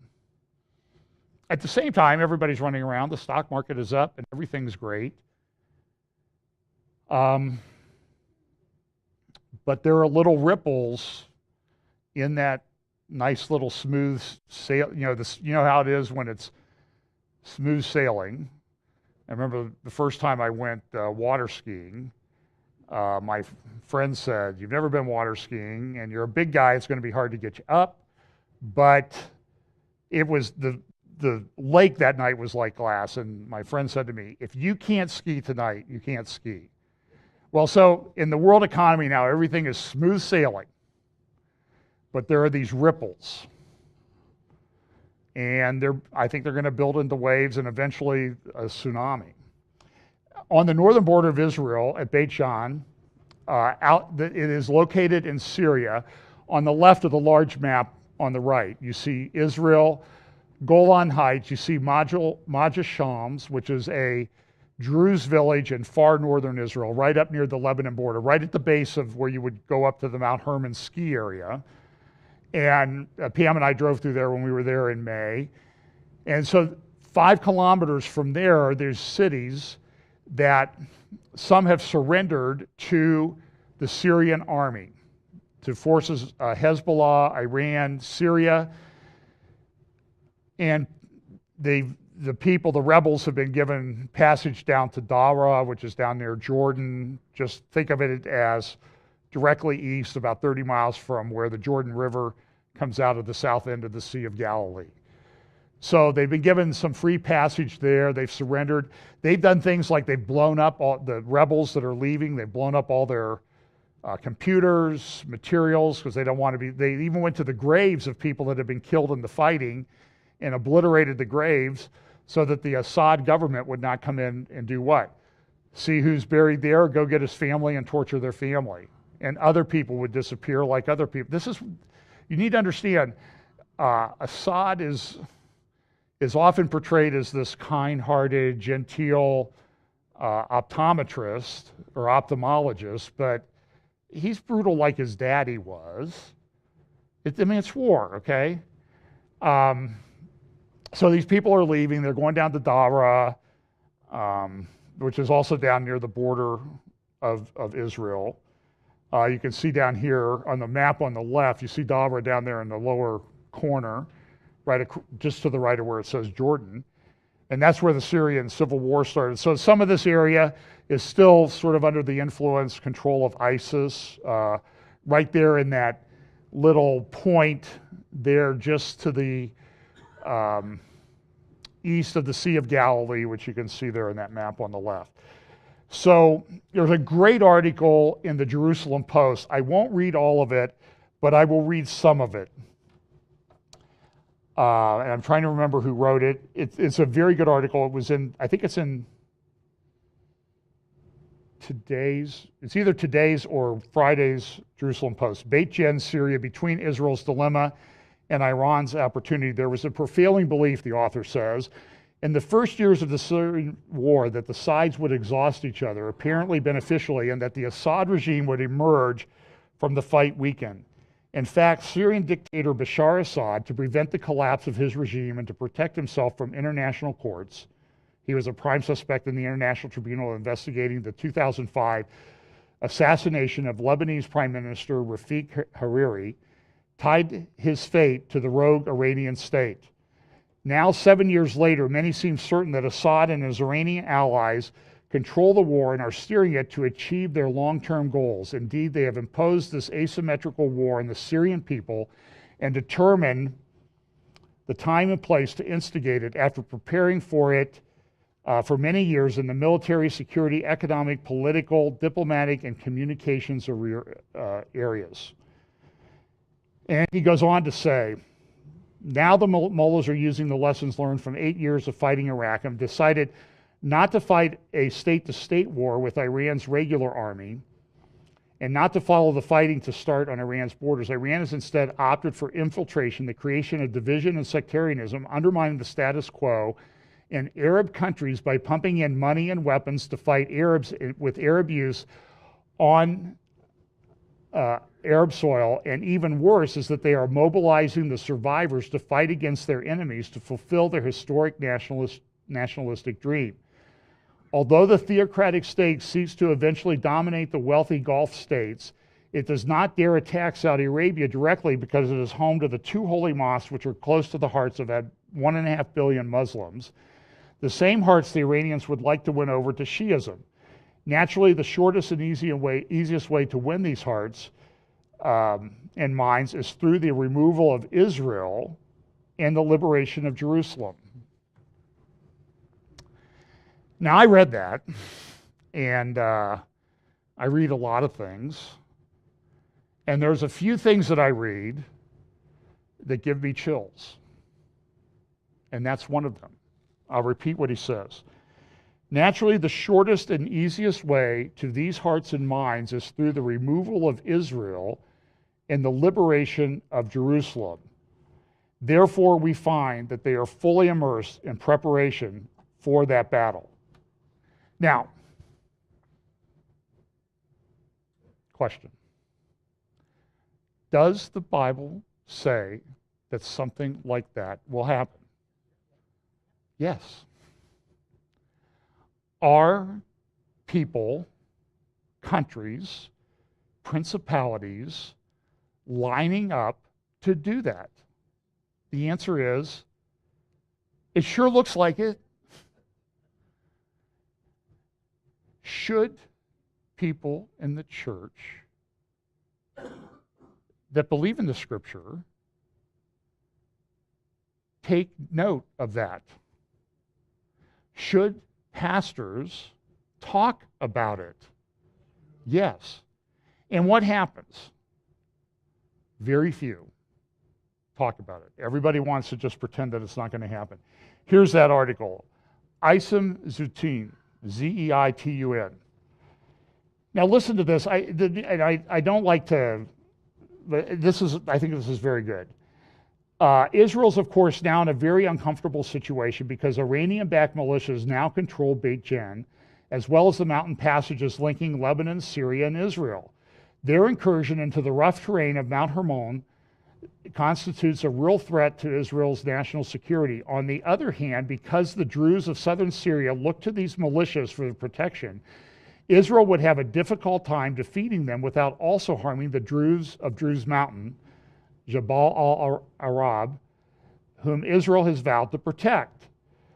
At the same time, everybody's running around. The stock market is up and everything's great. But there are little ripples in that nice little smooth sail. You know how it is when it's smooth sailing. I remember the first time I went water skiing. My friend said, "You've never been water skiing and you're a big guy, it's going to be hard to get you up." But it was the lake that night was like glass. And my friend said to me, "If you can't ski tonight, you can't ski." Well, so in the world economy now, everything is smooth sailing, but there are these ripples. And I think they're going to build into waves and eventually a tsunami. On the northern border of Israel at Beit Shan, it is located in Syria. On the left of the large map on the right, you see Israel, Golan Heights, you see Maja Shams, which is a Druze village in far northern Israel, right up near the Lebanon border, right at the base of where you would go up to the Mount Hermon ski area. And Pam and I drove through there when we were there in May. And so 5 kilometers from there, there's cities that some have surrendered to the Syrian army, to forces Hezbollah, Iran, Syria. And the rebels have been given passage down to Dara, which is down near Jordan. Just think of it as directly east, about 30 miles from where the Jordan River comes out of the south end of the Sea of Galilee. So they've been given some free passage there. They've surrendered. They've done things like they've blown up all the rebels that are leaving. They've blown up all their computers, materials, because they don't want to be. They even went to the graves of people that had been killed in the fighting and obliterated the graves so that the Assad government would not come in and do what? See who's buried there, go get his family and torture their family. And other people would disappear like other people. You need to understand, Assad is often portrayed as this kind-hearted, genteel optometrist or ophthalmologist, but he's brutal like his daddy was. It's war, okay? So these people are leaving. They're going down to Dara, which is also down near the border of Israel. You can see down here on the map on the left, you see Dara down there in the lower corner. just to the right of where it says Jordan. And that's where the Syrian civil war started. So some of this area is still sort of under the influence, control of ISIS, right there in that little point there just to the east of the Sea of Galilee, which you can see there in that map on the left. So there's a great article in the Jerusalem Post. I won't read all of it, but I will read some of it. And I'm trying to remember who wrote it. It's a very good article. It was in, I think it's in it's either today's or Friday's Jerusalem Post. Beit Jen, Syria, between Israel's dilemma and Iran's opportunity. There was a prevailing belief, the author says, in the first years of the Syrian war that the sides would exhaust each other, apparently beneficially, and that the Assad regime would emerge from the fight weakened. In fact, Syrian dictator Bashar Assad, to prevent the collapse of his regime and to protect himself from international courts, he was a prime suspect in the International Tribunal investigating the 2005 assassination of Lebanese Prime Minister Rafik Hariri, tied his fate to the rogue Iranian state. Now, 7 years later, many seem certain that Assad and his Iranian allies control the war and are steering it to achieve their long-term goals. Indeed, they have imposed this asymmetrical war on the Syrian people and determined the time and place to instigate it after preparing for it for many years in the military, security, economic, political, diplomatic, and communications areas. And he goes on to say, now the mullahs are using the lessons learned from 8 years of fighting Iraq and decided not to fight a state-to-state war with Iran's regular army and not to follow the fighting to start on Iran's borders. Iran has instead opted for infiltration, the creation of division and sectarianism, undermining the status quo in Arab countries by pumping in money and weapons to fight Arabs with Arab use on Arab soil, and even worse is that they are mobilizing the survivors to fight against their enemies to fulfill their historic nationalistic dream. Although the theocratic state seeks to eventually dominate the wealthy Gulf states, it does not dare attack Saudi Arabia directly because it is home to the two holy mosques which are close to the hearts of 1.5 billion Muslims, the same hearts the Iranians would like to win over to Shiism. Naturally, the shortest and easiest way to win these hearts and minds is through the removal of Israel and the liberation of Jerusalem. Now, I read that, and I read a lot of things, and there's a few things that I read that give me chills, and that's one of them. I'll repeat what he says. Naturally, the shortest and easiest way to these hearts and minds is through the removal of Israel and the liberation of Jerusalem. Therefore, we find that they are fully immersed in preparation for that battle. Now, question. Does the Bible say that something like that will happen? Yes. Are people, countries, principalities lining up to do that? The answer is, it sure looks like it. Should people in the church that believe in the scripture take note of that? Should pastors talk about it? Yes. And what happens? Very few talk about it. Everybody wants to just pretend that it's not going to happen. Here's that article. Isam Zeitun, Zeitun. Now listen to this. I don't like to, but I think this is very good. Israel's, of course, now in a very uncomfortable situation because Iranian-backed militias now control Beit Jen, as well as the mountain passages linking Lebanon, Syria, and Israel. Their incursion into the rough terrain of Mount Hermon constitutes a real threat to Israel's national security. On the other hand, because the Druze of southern Syria look to these militias for protection, Israel would have a difficult time defeating them without also harming the Druze of Druze Mountain, Jabal al-Arab, whom Israel has vowed to protect.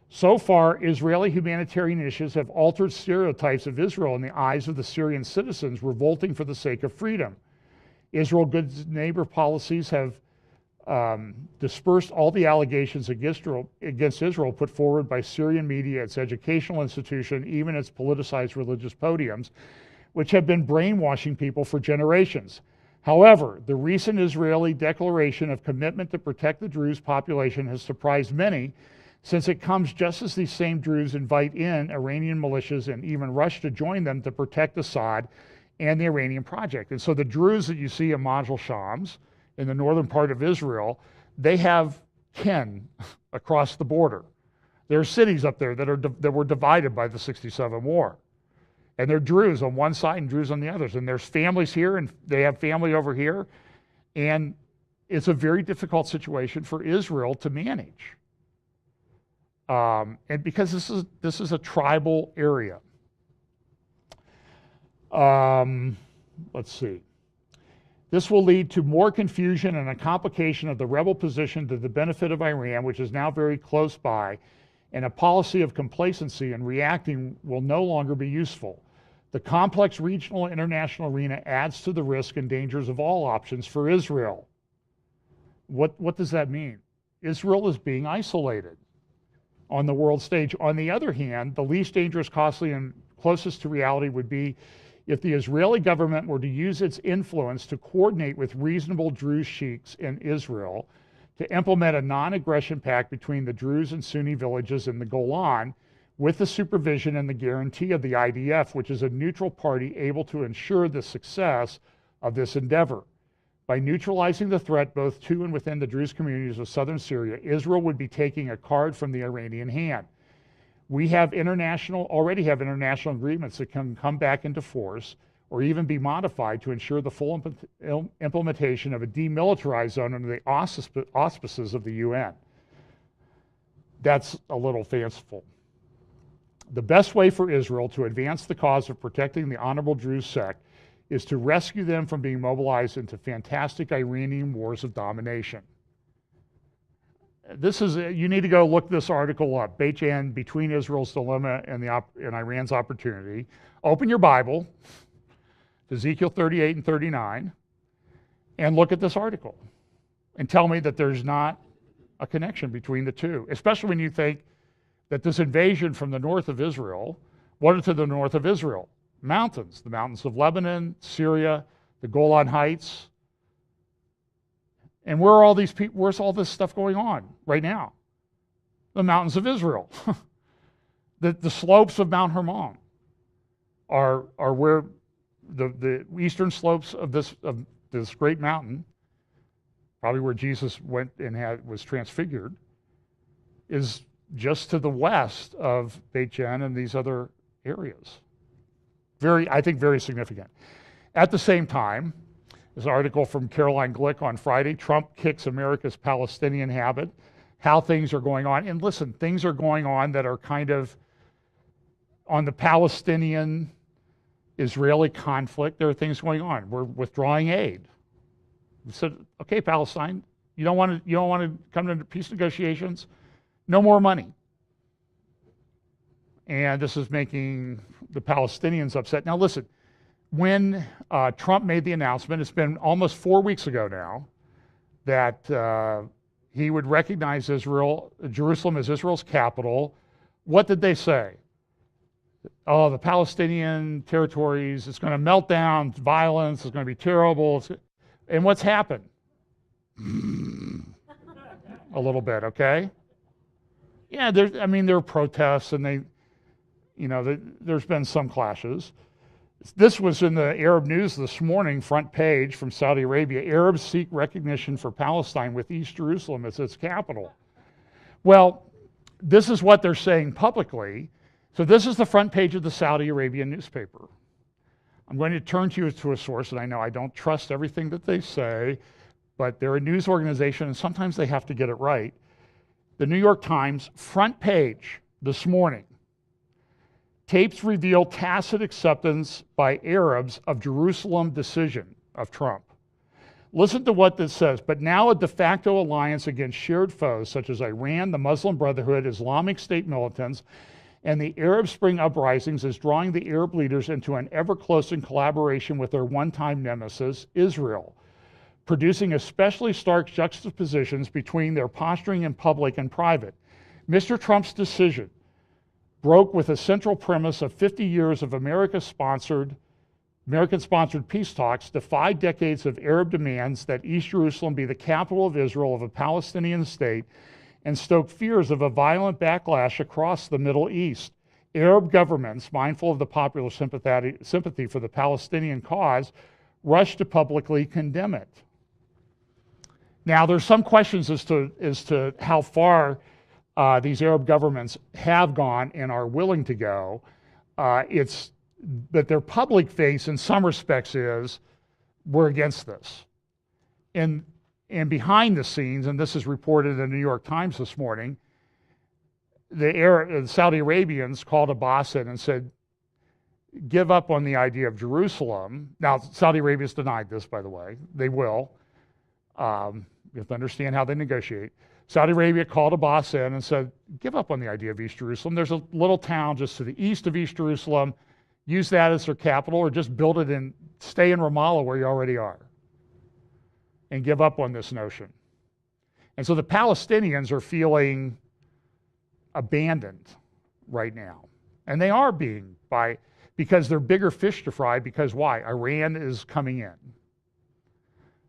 So far, Israeli humanitarian initiatives have altered stereotypes of Israel in the eyes of the Syrian citizens revolting for the sake of freedom. Israel good neighbor policies have dispersed all the allegations against Israel put forward by Syrian media, its educational institution, even its politicized religious podiums, which have been brainwashing people for generations. However, the recent Israeli declaration of commitment to protect the Druze population has surprised many, since it comes just as these same Druze invite in Iranian militias and even rush to join them to protect Assad and the Iranian project. And so the Druze that you see in Majel Shams, in the northern part of Israel, they have kin across the border. There are cities up there that were divided by the '67 war. And they're Druze on one side and Druze on the others. And there's families here and they have family over here. And it's a very difficult situation for Israel to manage. And because this is a tribal area. Let's see. This will lead to more confusion and a complication of the rebel position to the benefit of Iran, which is now very close by, and a policy of complacency and reacting will no longer be useful. The complex regional and international arena adds to the risk and dangers of all options for Israel. What does that mean? Israel is being isolated on the world stage. On the other hand, the least dangerous, costly, and closest to reality would be if the Israeli government were to use its influence to coordinate with reasonable Druze sheiks in Israel to implement a non-aggression pact between the Druze and Sunni villages in the Golan with the supervision and the guarantee of the IDF, which is a neutral party able to ensure the success of this endeavor. By neutralizing the threat both to and within the Druze communities of southern Syria, Israel would be taking a card from the Iranian hand. We already have international agreements that can come back into force or even be modified to ensure the full implementation of a demilitarized zone under the auspices of the UN. That's a little fanciful. The best way for Israel to advance the cause of protecting the honorable Druze sect is to rescue them from being mobilized into fantastic Iranian wars of domination. You need to go look this article up, Beit Jan, Between Israel's Dilemma and Iran's Opportunity. Open your Bible, Ezekiel 38 and 39, and look at this article and tell me that there's not a connection between the two, especially when you think that this invasion from the north of Israel, what are to the north of Israel? Mountains, the mountains of Lebanon, Syria, the Golan Heights. And where's all this stuff going on right now? The mountains of Israel. the slopes of Mount Hermon are where the eastern slopes of this great mountain, probably where Jesus went and was transfigured, is just to the west of Beit Jan and these other areas. I think very significant. At the same time, this article from Caroline Glick on Friday, Trump kicks America's Palestinian habit, how things are going on. And listen, things are going on that are kind of on the Palestinian-Israeli conflict. There are things going on. We're withdrawing aid. We said, okay, Palestine, you don't want to come to peace negotiations? No more money. And this is making the Palestinians upset. Now listen, when Trump made the announcement, it's been almost 4 weeks ago now, that he would recognize Jerusalem as Israel's capital, what did they say? Oh, the Palestinian territories, it's going to melt down, violence, it's going to be terrible. And what's happened? A little bit, okay? Yeah, there are protests and there's been some clashes. This was in the Arab News this morning, front page from Saudi Arabia. Arabs seek recognition for Palestine with East Jerusalem as its capital. Well, this is what they're saying publicly. So this is the front page of the Saudi Arabian newspaper. I'm going to turn to you to a source, and I know I don't trust everything that they say, but they're a news organization, and sometimes they have to get it right. The New York Times, front page this morning. Tapes reveal tacit acceptance by Arabs of Jerusalem decision of Trump. Listen to what this says. But now a de facto alliance against shared foes such as Iran, the Muslim Brotherhood, Islamic State militants, and the Arab Spring uprisings is drawing the Arab leaders into an ever closer collaboration with their one-time nemesis, Israel, producing especially stark juxtapositions between their posturing in public and private. Mr. Trump's decision broke with a central premise of 50 years of American-sponsored peace talks, defied decades of Arab demands that East Jerusalem be the capital of Israel, of a Palestinian state, and stoked fears of a violent backlash across the Middle East. Arab governments, mindful of the popular sympathy for the Palestinian cause, rushed to publicly condemn it. Now, there's some questions as to how far these Arab governments have gone and are willing to go. But their public face in some respects is, we're against this. And behind the scenes, and this is reported in the New York Times this morning, the Saudi Arabians called Abbas in and said, give up on the idea of Jerusalem. Now, Saudi Arabia's denied this, by the way. They will. You have to understand how they negotiate. Saudi Arabia called Abbas in and said, give up on the idea of East Jerusalem. There's a little town just to the east of East Jerusalem. Use that as their capital, or just build it and stay in Ramallah where you already are, and give up on this notion. And so the Palestinians are feeling abandoned right now. And they are being, because they're bigger fish to fry, because why? Iran is coming in.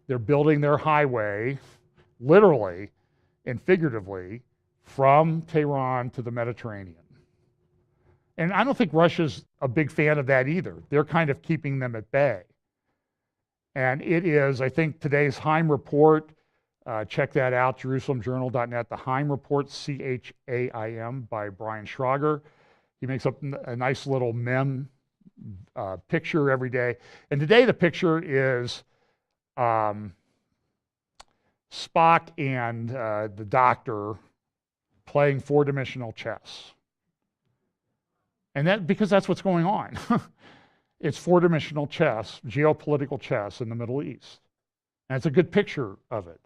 They're building their highway, literally and figuratively, from Tehran to the Mediterranean. And I don't think Russia's a big fan of that either. They're kind of keeping them at bay. And it is, I think, today's Heim report, check that out, jerusalemjournal.net, the Heim report, C-H-A-I-M, by Brian Schrager. He makes up a nice little meme picture every day. And today the picture is Spock and the Doctor playing four-dimensional chess. And that, because that's what's going on. It's four-dimensional chess, geopolitical chess in the Middle East. And it's a good picture of it.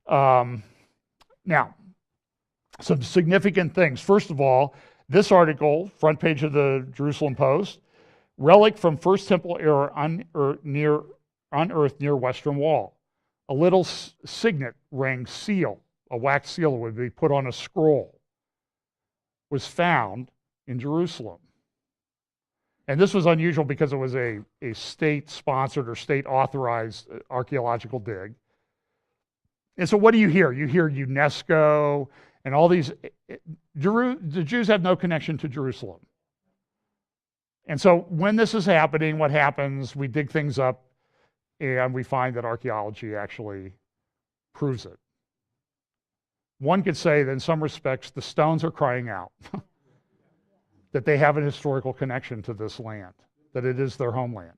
Now, some significant things. First of all, this article, front page of the Jerusalem Post, relic from First Temple era unearthed near Western Wall. A little signet ring seal, a wax seal that would be put on a scroll, was found in Jerusalem. And this was unusual because it was a state-sponsored or state-authorized archaeological dig. And so what do you hear? You hear UNESCO and all these. The Jews have no connection to Jerusalem. And so when this is happening, what happens? We dig things up and we find that archaeology actually proves it. One could say that in some respects, the stones are crying out that they have an historical connection to this land, that it is their homeland.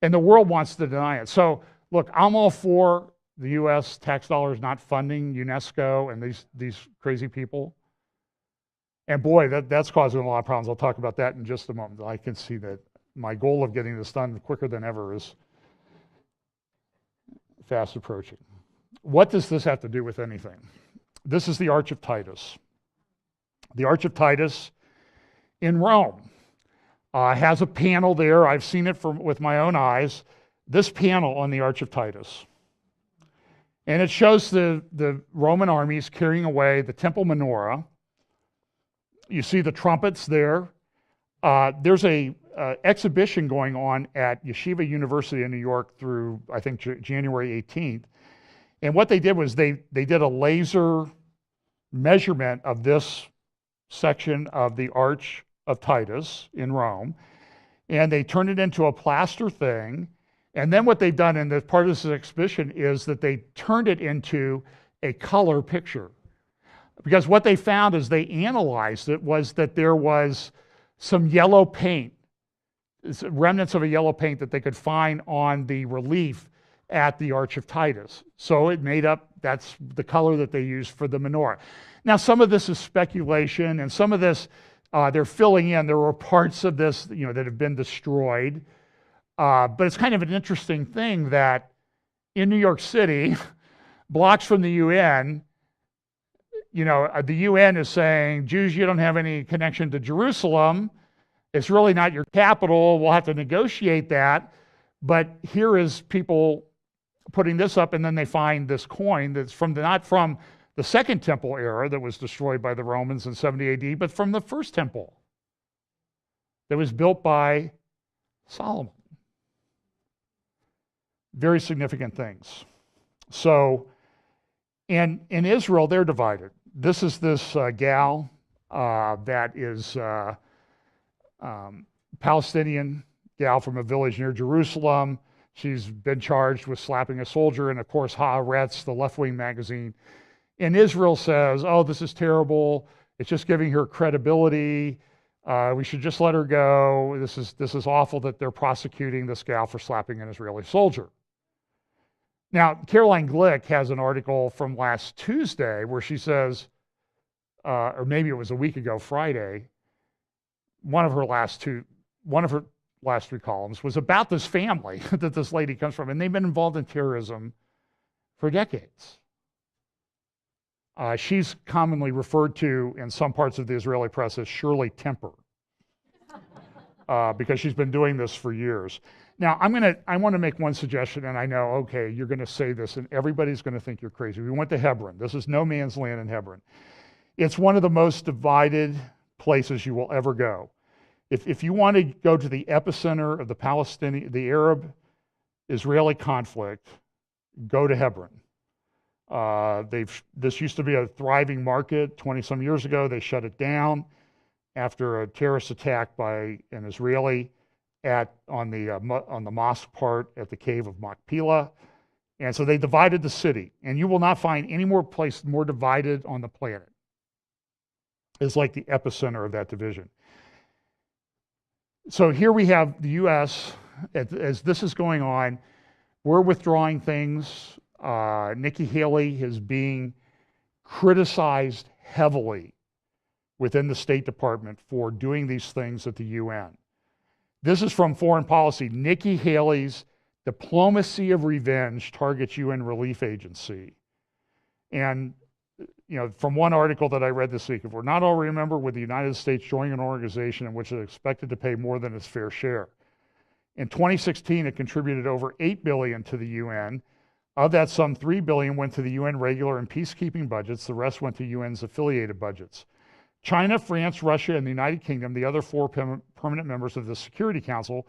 And the world wants to deny it. So, look, I'm all for the U.S. tax dollars not funding UNESCO and these crazy people. And boy, that's causing a lot of problems. I'll talk about that in just a moment. I can see that my goal of getting this done quicker than ever is fast approaching. What does this have to do with anything? This is the Arch of Titus. The Arch of Titus in Rome has a panel there. I've seen it with my own eyes. This panel on the Arch of Titus. And it shows the Roman armies carrying away the temple menorah. You see the trumpets there. There's a exhibition going on at Yeshiva University in New York through, I think, January 18th. And what they did was they did a laser measurement of this section of the Arch of Titus in Rome, and they turned it into a plaster thing. And then what they've done in the part of this exhibition is that they turned it into a color picture. Because what they found as they analyzed it was that there was some yellow paint, remnants of a yellow paint that they could find on the relief at the Arch of Titus. So it made up, that's the color that they used for the menorah. Now, some of this is speculation, and some of this they're filling in. There were parts of this, that have been destroyed. But it's kind of an interesting thing that in New York City, blocks from the UN, the UN is saying, Jews, you don't have any connection to Jerusalem. It's really not your capital. We'll have to negotiate that. But here is people putting this up, and then they find this coin that's not from the Second Temple era that was destroyed by the Romans in 70 AD, but from the First Temple that was built by Solomon. Very significant things. So, in Israel, they're divided. This is this gal that is Palestinian gal from a village near Jerusalem. She's been charged with slapping a soldier, and of course, Haaretz, the left-wing magazine in Israel, says, "Oh, this is terrible. It's just giving her credibility. We should just let her go. This is awful that they're prosecuting this gal for slapping an Israeli soldier." Now, Caroline Glick has an article from last Tuesday where she says, or maybe it was a week ago, Friday, one of her last three columns was about this family that this lady comes from, and they've been involved in terrorism for decades. She's commonly referred to in some parts of the Israeli press as Shirley Temper, because she's been doing this for years. Now, I want to make one suggestion, and I know, okay, you're going to say this, and everybody's going to think you're crazy. We went to Hebron. This is no man's land in Hebron. It's one of the most divided places you will ever go. If you want to go to the epicenter of the Arab-Israeli conflict, go to Hebron. This used to be a thriving market 20-some years ago. They shut it down after a terrorist attack by an Israeli on the mosque part at the cave of Machpelah. And so they divided the city. And you will not find any more place more divided on the planet. It's like the epicenter of that division. So here we have the U.S. As this is going on, we're withdrawing things. Nikki Haley is being criticized heavily within the State Department for doing these things at the UN. This is from Foreign Policy. Nikki Haley's diplomacy of revenge targets UN relief agency. And from one article that I read this week, if we're not all remember, with the United States joining an organization in which it's expected to pay more than its fair share. In 2016, it contributed over $8 billion to the UN. Of that sum, $3 billion went to the UN regular and peacekeeping budgets. The rest went to UN's affiliated budgets. China, France, Russia, and the United Kingdom, the other four permanent members of the Security Council,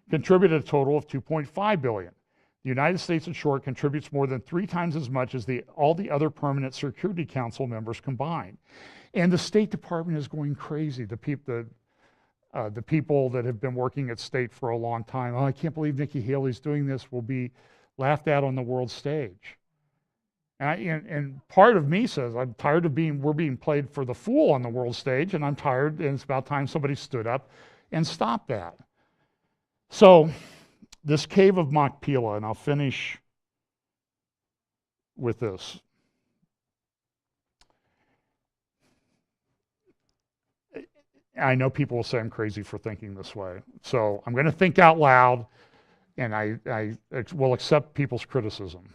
contributed a total of $2.5 billion. The United States, in short, contributes more than 3 times as much as all the other permanent Security Council members combined. And the State Department is going crazy. The people that have been working at state for a long time, I can't believe Nikki Haley's doing this, will be laughed at on the world stage. And part of me says, I'm tired of we're being played for the fool on the world stage, and I'm tired, and it's about time somebody stood up and stopped that. So, this cave of Machpelah, and I'll finish with this. I know people will say I'm crazy for thinking this way. So I'm going to think out loud, and I will accept people's criticism.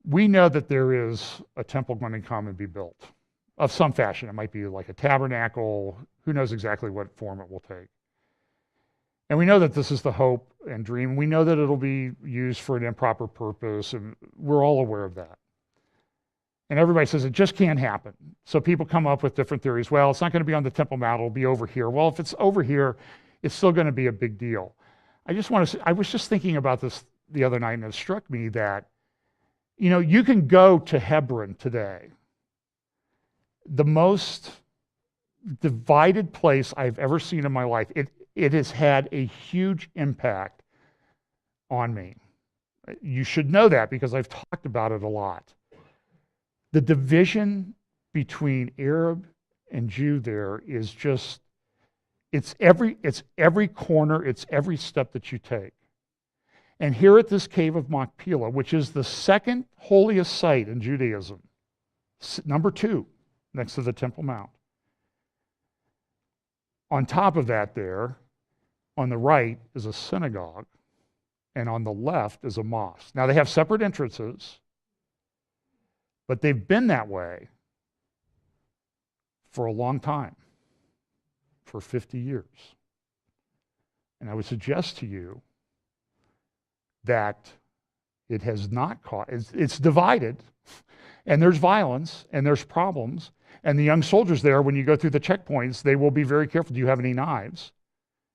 We know that there is a temple going to come and be built of some fashion. It might be like a tabernacle. Who knows exactly what form it will take. And we know that this is the hope and dream. We know that it'll be used for an improper purpose, and we're all aware of that. And everybody says it just can't happen. So people come up with different theories. Well, it's not going to be on the Temple Mount, it'll be over here. Well, if it's over here, it's still going to be a big deal. I was just thinking about this the other night, and it struck me that, you can go to Hebron today, the most divided place I've ever seen in my life. It has had a huge impact on me. You should know that because I've talked about it a lot. The division between Arab and Jew there is just, it's every corner, it's every step that you take. And here at this cave of Machpelah, which is the second holiest site in Judaism, number 2, next to the Temple Mount. On top of that there, on the right, is a synagogue and on the left is a mosque. Now, they have separate entrances, but they've been that way for a long time, for 50 years. And I would suggest to you that it has not caused, it's divided, and there's violence, and there's problems, and the young soldiers there, when you go through the checkpoints, they will be very careful. Do you have any knives?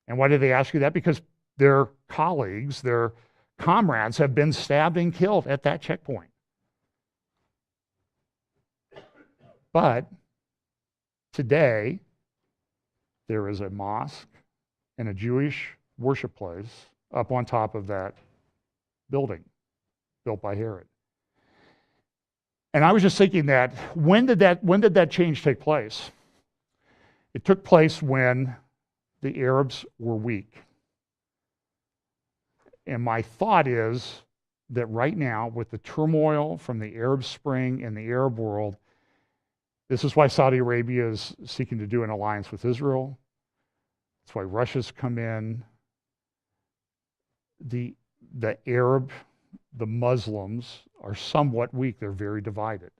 And why do they ask you that? Because their colleagues, their comrades have been stabbed and killed at that checkpoint. But today, there is a mosque and a Jewish worship place up on top of that building built by Herod. And I was just thinking that when did that change take place? It took place when the Arabs were weak. And my thought is that right now, with the turmoil from the Arab Spring and the Arab world, this is why Saudi Arabia is seeking to do an alliance with Israel. That's why Russia's come in. The Arab, the Muslims are somewhat weak. They're very divided.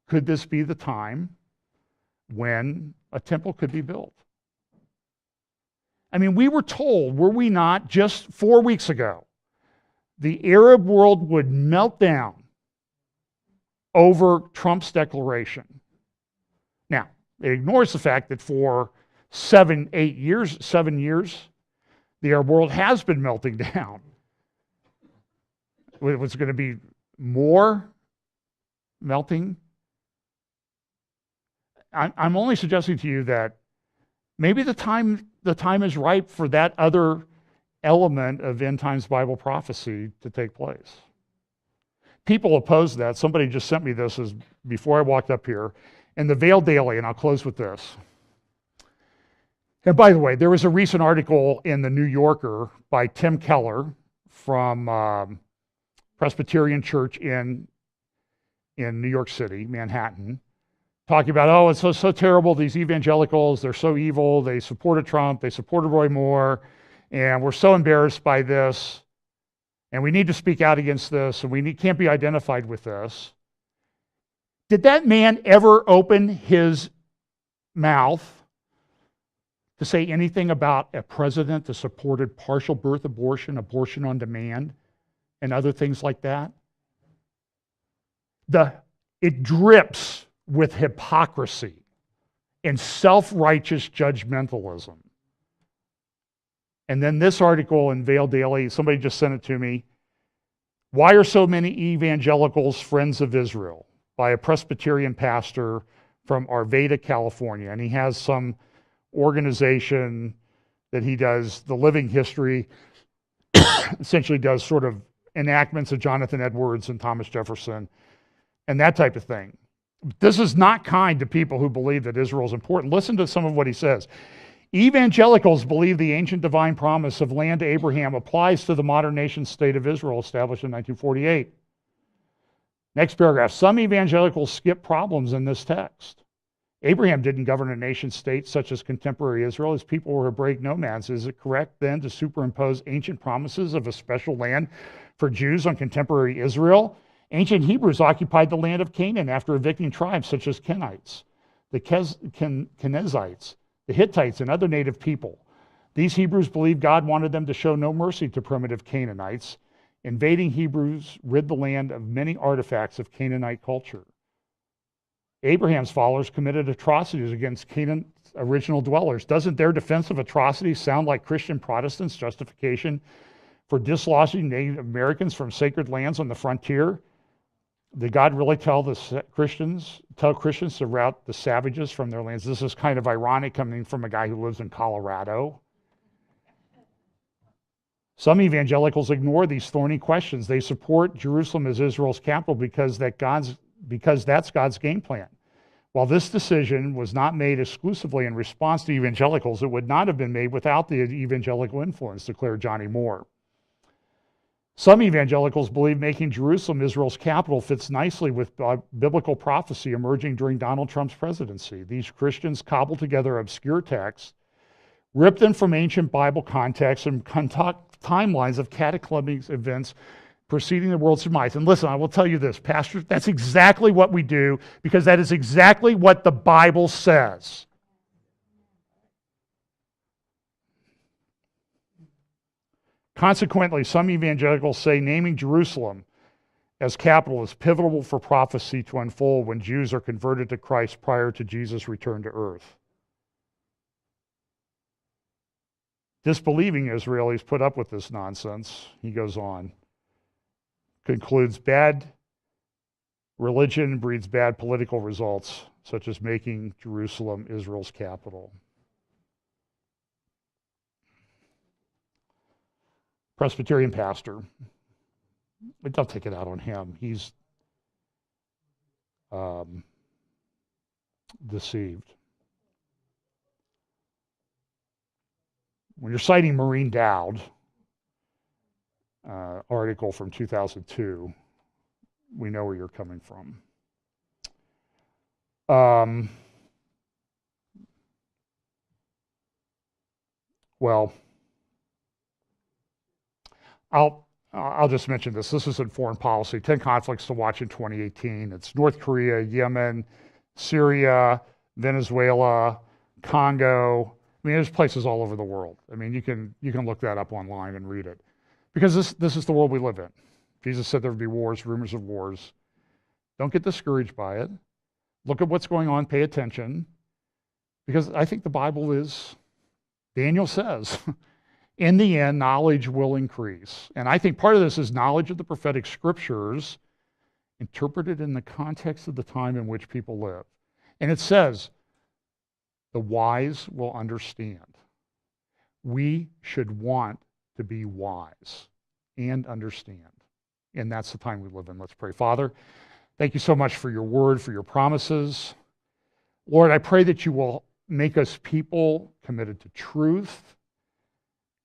Could this be the time when a temple could be built? I mean, we were told, were we not, just 4 weeks ago, the Arab world would melt down over Trump's declaration. Now, it ignores the fact that for 7 years, the Arab world has been melting down. Was going to be more melting? I'm only suggesting to you that maybe the time is ripe for that other element of end times Bible prophecy to take place. People oppose that. Somebody just sent me this before I walked up here. In the Veil Daily, and I'll close with this. And by the way, there was a recent article in the New Yorker by Tim Keller from Presbyterian Church in New York City, Manhattan, talking about, oh, it's so terrible, these evangelicals, they're so evil, they supported Trump, they supported Roy Moore, and we're so embarrassed by this, and we need to speak out against this, and we can't be identified with this. Did that man ever open his mouth to say anything about a president that supported partial birth abortion, abortion on demand, and other things like that? It drips with hypocrisy and self-righteous judgmentalism. And then this article in Veil Daily, somebody just sent it to me. Why are so many evangelicals friends of Israel? By a Presbyterian pastor from Arvada, California. And he has some organization that he does, the living history, essentially does sort of enactments of Jonathan Edwards and Thomas Jefferson and that type of thing. This is not kind to people who believe that Israel is important. Listen to some of what he says. Evangelicals believe the ancient divine promise of land to Abraham applies to the modern nation state of Israel established in 1948. Next paragraph. Some evangelicals skip problems in this text. Abraham didn't govern a nation state such as contemporary Israel. His people were Hebraic nomads. Is it correct then to superimpose ancient promises of a special land for Jews on contemporary Israel? Ancient Hebrews occupied the land of Canaan after evicting tribes such as Kenites, the Kenizzites, the Hittites, and other native people. These Hebrews believed God wanted them to show no mercy to primitive Canaanites. Invading Hebrews rid the land of many artifacts of Canaanite culture. Abraham's followers committed atrocities against Canaan's original dwellers. Doesn't their defense of atrocities sound like Christian Protestants' justification for dislodging Native Americans from sacred lands on the frontier? Did God really tell Christians to rout the savages from their lands? This is kind of ironic coming from a guy who lives in Colorado. Some evangelicals ignore these thorny questions. They support Jerusalem as Israel's capital because that's God's game plan. While this decision was not made exclusively in response to evangelicals, it would not have been made without the evangelical influence, declared Johnny Moore. Some evangelicals believe making Jerusalem Israel's capital fits nicely with biblical prophecy emerging during Donald Trump's presidency. These Christians cobble together obscure texts, rip them from ancient Bible context, and concoct timelines of cataclysmic events preceding the world's demise. And listen, I will tell you this, Pastor, that's exactly what we do because that is exactly what the Bible says. Consequently, some evangelicals say naming Jerusalem as capital is pivotal for prophecy to unfold when Jews are converted to Christ prior to Jesus' return to earth. Disbelieving Israelis put up with this nonsense. He goes on. Concludes, bad religion breeds bad political results, such as making Jerusalem Israel's capital. Presbyterian pastor. But don't take it out on him. He's deceived. When you're citing Maureen Dowd, article from 2002, we know where you're coming from. Well, I'll just mention this. This is in foreign policy. 10 conflicts to watch in 2018. It's North Korea, Yemen, Syria, Venezuela, Congo. I mean, there's places all over the world. I mean, you can look that up online and read it. Because this is the world we live in. Jesus said there would be wars, rumors of wars. Don't get discouraged by it. Look at what's going on, pay attention. Because I think the Bible is, Daniel says, in the end, knowledge will increase. And I think part of this is knowledge of the prophetic scriptures interpreted in the context of the time in which people live. And it says, the wise will understand. We should want to be wise and understand. And that's the time we live in. Let's pray. Father, thank you so much for your word, for your promises. Lord, I pray that you will make us people committed to truth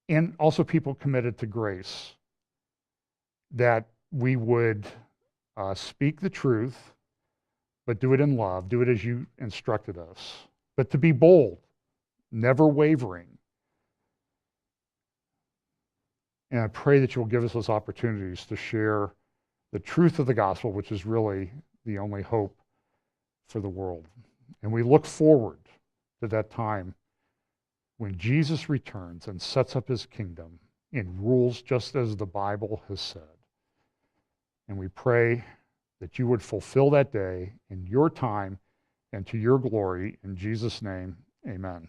and also people committed to grace, that we would speak the truth, but do it in love, do it as you instructed us, but to be bold, never wavering. And I pray that you will give us those opportunities to share the truth of the gospel, which is really the only hope for the world. And we look forward to that time when Jesus returns and sets up his kingdom and rules just as the Bible has said. And we pray that you would fulfill that day in your time and to your glory. In Jesus' name, amen.